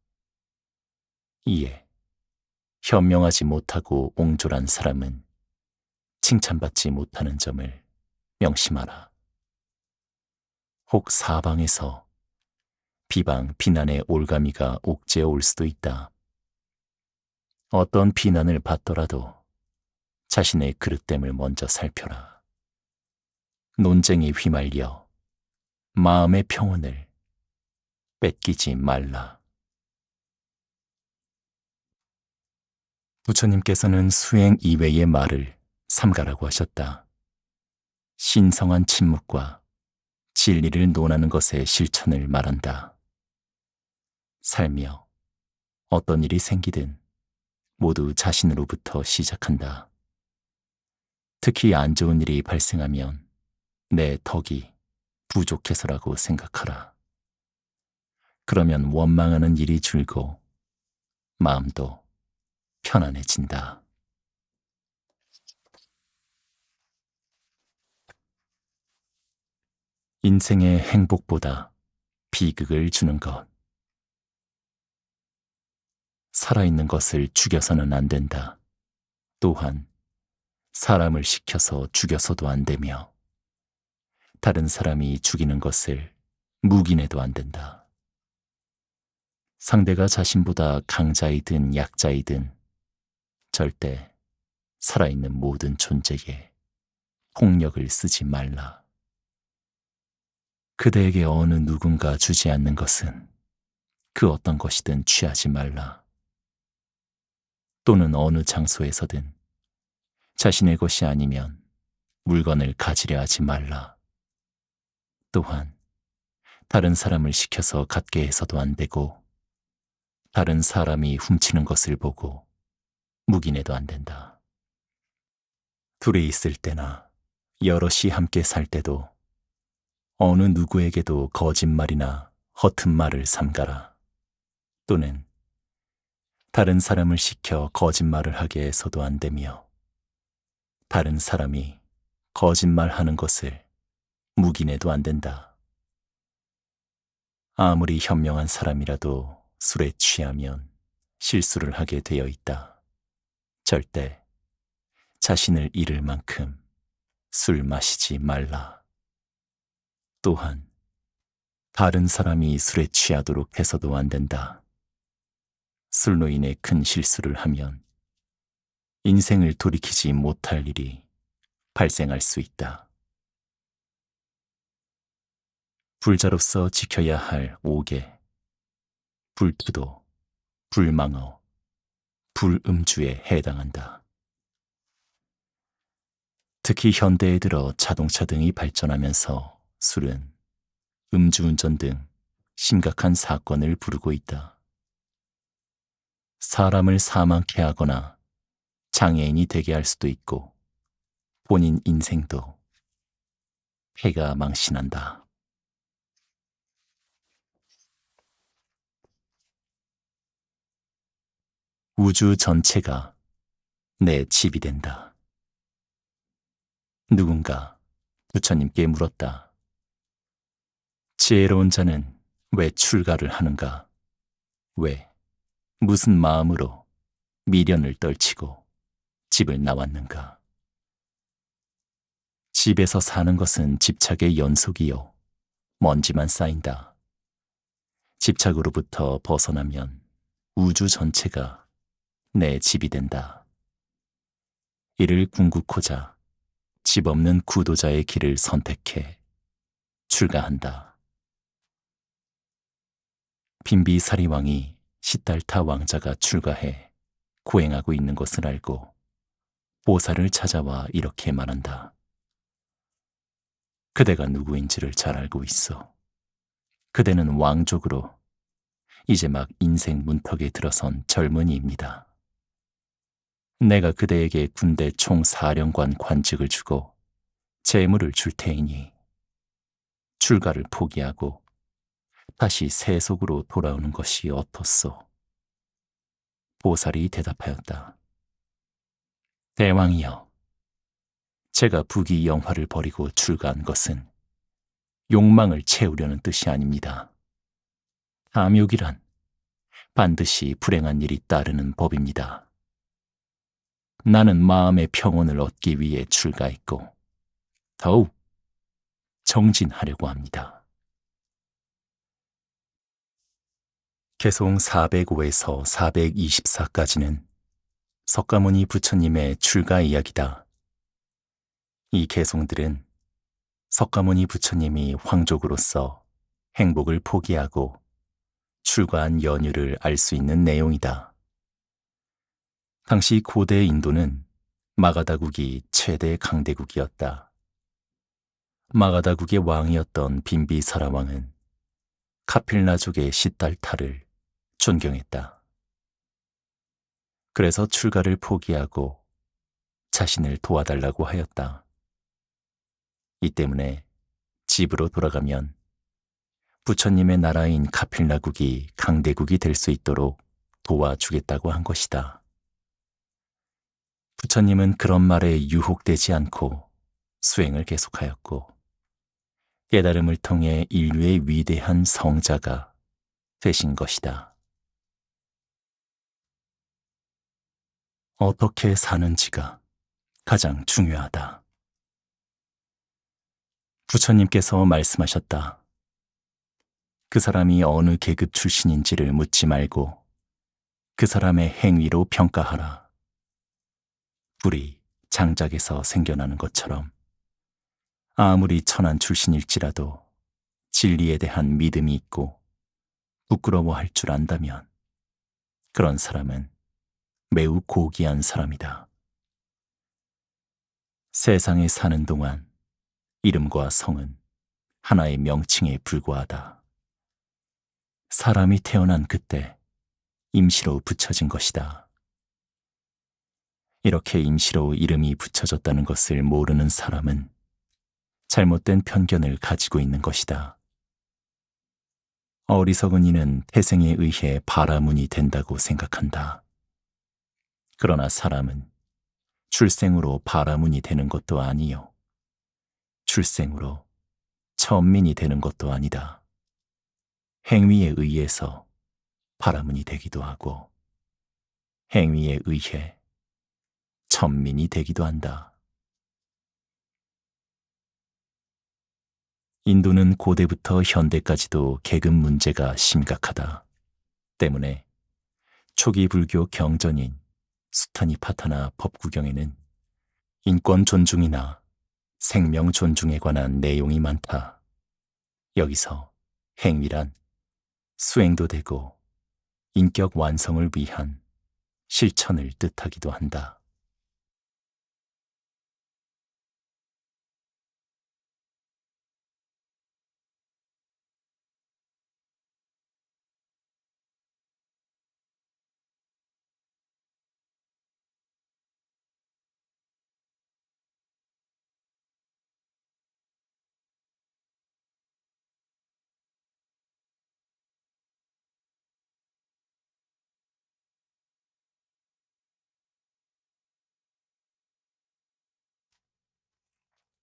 이에 현명하지 못하고 옹졸한 사람은 칭찬받지 못하는 점을 명심하라. 혹 사방에서 비방, 비난의 올가미가 옥죄어 올 수도 있다. 어떤 비난을 받더라도 자신의 그릇됨을 먼저 살펴라. 논쟁에 휘말려 마음의 평온을 뺏기지 말라. 부처님께서는 수행 이외의 말을 삼가라고 하셨다. 신성한 침묵과 진리를 논하는 것의 실천을 말한다. 살며 어떤 일이 생기든 모두 자신으로부터 시작한다. 특히 안 좋은 일이 발생하면 내 덕이 부족해서라고 생각하라. 그러면 원망하는 일이 줄고 마음도 편안해진다. 인생의 행복보다 비극을 주는 것. 살아있는 것을 죽여서는 안 된다. 또한 사람을 시켜서 죽여서도 안 되며 다른 사람이 죽이는 것을 묵인해도 안 된다. 상대가 자신보다 강자이든 약자이든 절대 살아있는 모든 존재에 폭력을 쓰지 말라. 그대에게 어느 누군가 주지 않는 것은 그 어떤 것이든 취하지 말라. 또는 어느 장소에서든 자신의 것이 아니면 물건을 가지려 하지 말라. 또한 다른 사람을 시켜서 갖게 해서도 안 되고 다른 사람이 훔치는 것을 보고 묵인해도 안 된다. 둘이 있을 때나 여럿이 함께 살 때도 어느 누구에게도 거짓말이나 허튼 말을 삼가라. 또는 다른 사람을 시켜 거짓말을 하게 해서도 안 되며 다른 사람이 거짓말하는 것을 묵인해도 안 된다. 아무리 현명한 사람이라도 술에 취하면 실수를 하게 되어 있다. 절대 자신을 잃을 만큼 술 마시지 말라. 또한 다른 사람이 술에 취하도록 해서도 안 된다. 술로 인해 큰 실수를 하면 인생을 돌이키지 못할 일이 발생할 수 있다. 불자로서 지켜야 할 5개, 불투도, 불망어, 불음주에 해당한다. 특히 현대에 들어 자동차 등이 발전하면서 술은 음주운전 등 심각한 사건을 부르고 있다. 사람을 사망케 하거나 장애인이 되게 할 수도 있고 본인 인생도 해가 망신한다. 우주 전체가 내 집이 된다. 누군가 부처님께 물었다. 지혜로운 자는 왜 출가를 하는가? 왜 무슨 마음으로 미련을 떨치고 집을 나왔는가? 집에서 사는 것은 집착의 연속이요 먼지만 쌓인다. 집착으로부터 벗어나면 우주 전체가 내 집이 된다. 이를 궁극고자 집 없는 구도자의 길을 선택해 출가한다. 빈비사리 왕이 시달타 왕자가 출가해 고행하고 있는 것을 알고 보살을 찾아와 이렇게 말한다. 그대가 누구인지를 잘 알고 있어. 그대는 왕족으로 이제 막 인생 문턱에 들어선 젊은이입니다. 내가 그대에게 군대 총사령관 관직을 주고 재물을 줄 테이니 출가를 포기하고 다시 세속으로 돌아오는 것이 어떻소? 보살이 대답하였다. 대왕이여, 제가 부귀영화를 버리고 출가한 것은 욕망을 채우려는 뜻이 아닙니다. 탐욕이란 반드시 불행한 일이 따르는 법입니다. 나는 마음의 평온을 얻기 위해 출가했고 더욱 정진하려고 합니다. 개송 405에서 424까지는 석가모니 부처님의 출가 이야기다. 이 개송들은 석가모니 부처님이 황족으로서 행복을 포기하고 출가한 연유를 알 수 있는 내용이다. 당시 고대 인도는 마가다국이 최대 강대국이었다. 마가다국의 왕이었던 빈비사라 왕은 카필라족의 시달타를 존경했다. 그래서 출가를 포기하고 자신을 도와달라고 하였다. 이 때문에 집으로 돌아가면 부처님의 나라인 카필라국이 강대국이 될 수 있도록 도와주겠다고 한 것이다. 부처님은 그런 말에 유혹되지 않고 수행을 계속하였고 깨달음을 통해 인류의 위대한 성자가 되신 것이다. 어떻게 사는지가 가장 중요하다. 부처님께서 말씀하셨다. 그 사람이 어느 계급 출신인지를 묻지 말고 그 사람의 행위로 평가하라. 불이 장작에서 생겨나는 것처럼 아무리 천한 출신일지라도 진리에 대한 믿음이 있고 부끄러워할 줄 안다면 그런 사람은 매우 고귀한 사람이다. 세상에 사는 동안 이름과 성은 하나의 명칭에 불과하다. 사람이 태어난 그때 임시로 붙여진 것이다. 이렇게 임시로 이름이 붙여졌다는 것을 모르는 사람은 잘못된 편견을 가지고 있는 것이다. 어리석은 이는 태생에 의해 바라문이 된다고 생각한다. 그러나 사람은 출생으로 바라문이 되는 것도 아니요. 출생으로 천민이 되는 것도 아니다. 행위에 의해서 바라문이 되기도 하고 행위에 의해 천민이 되기도 한다. 인도는 고대부터 현대까지도 계급 문제가 심각하다. 때문에 초기 불교 경전인 수타니파타나 법구경에는 인권 존중이나 생명 존중에 관한 내용이 많다. 여기서 행위란 수행도 되고 인격 완성을 위한 실천을 뜻하기도 한다.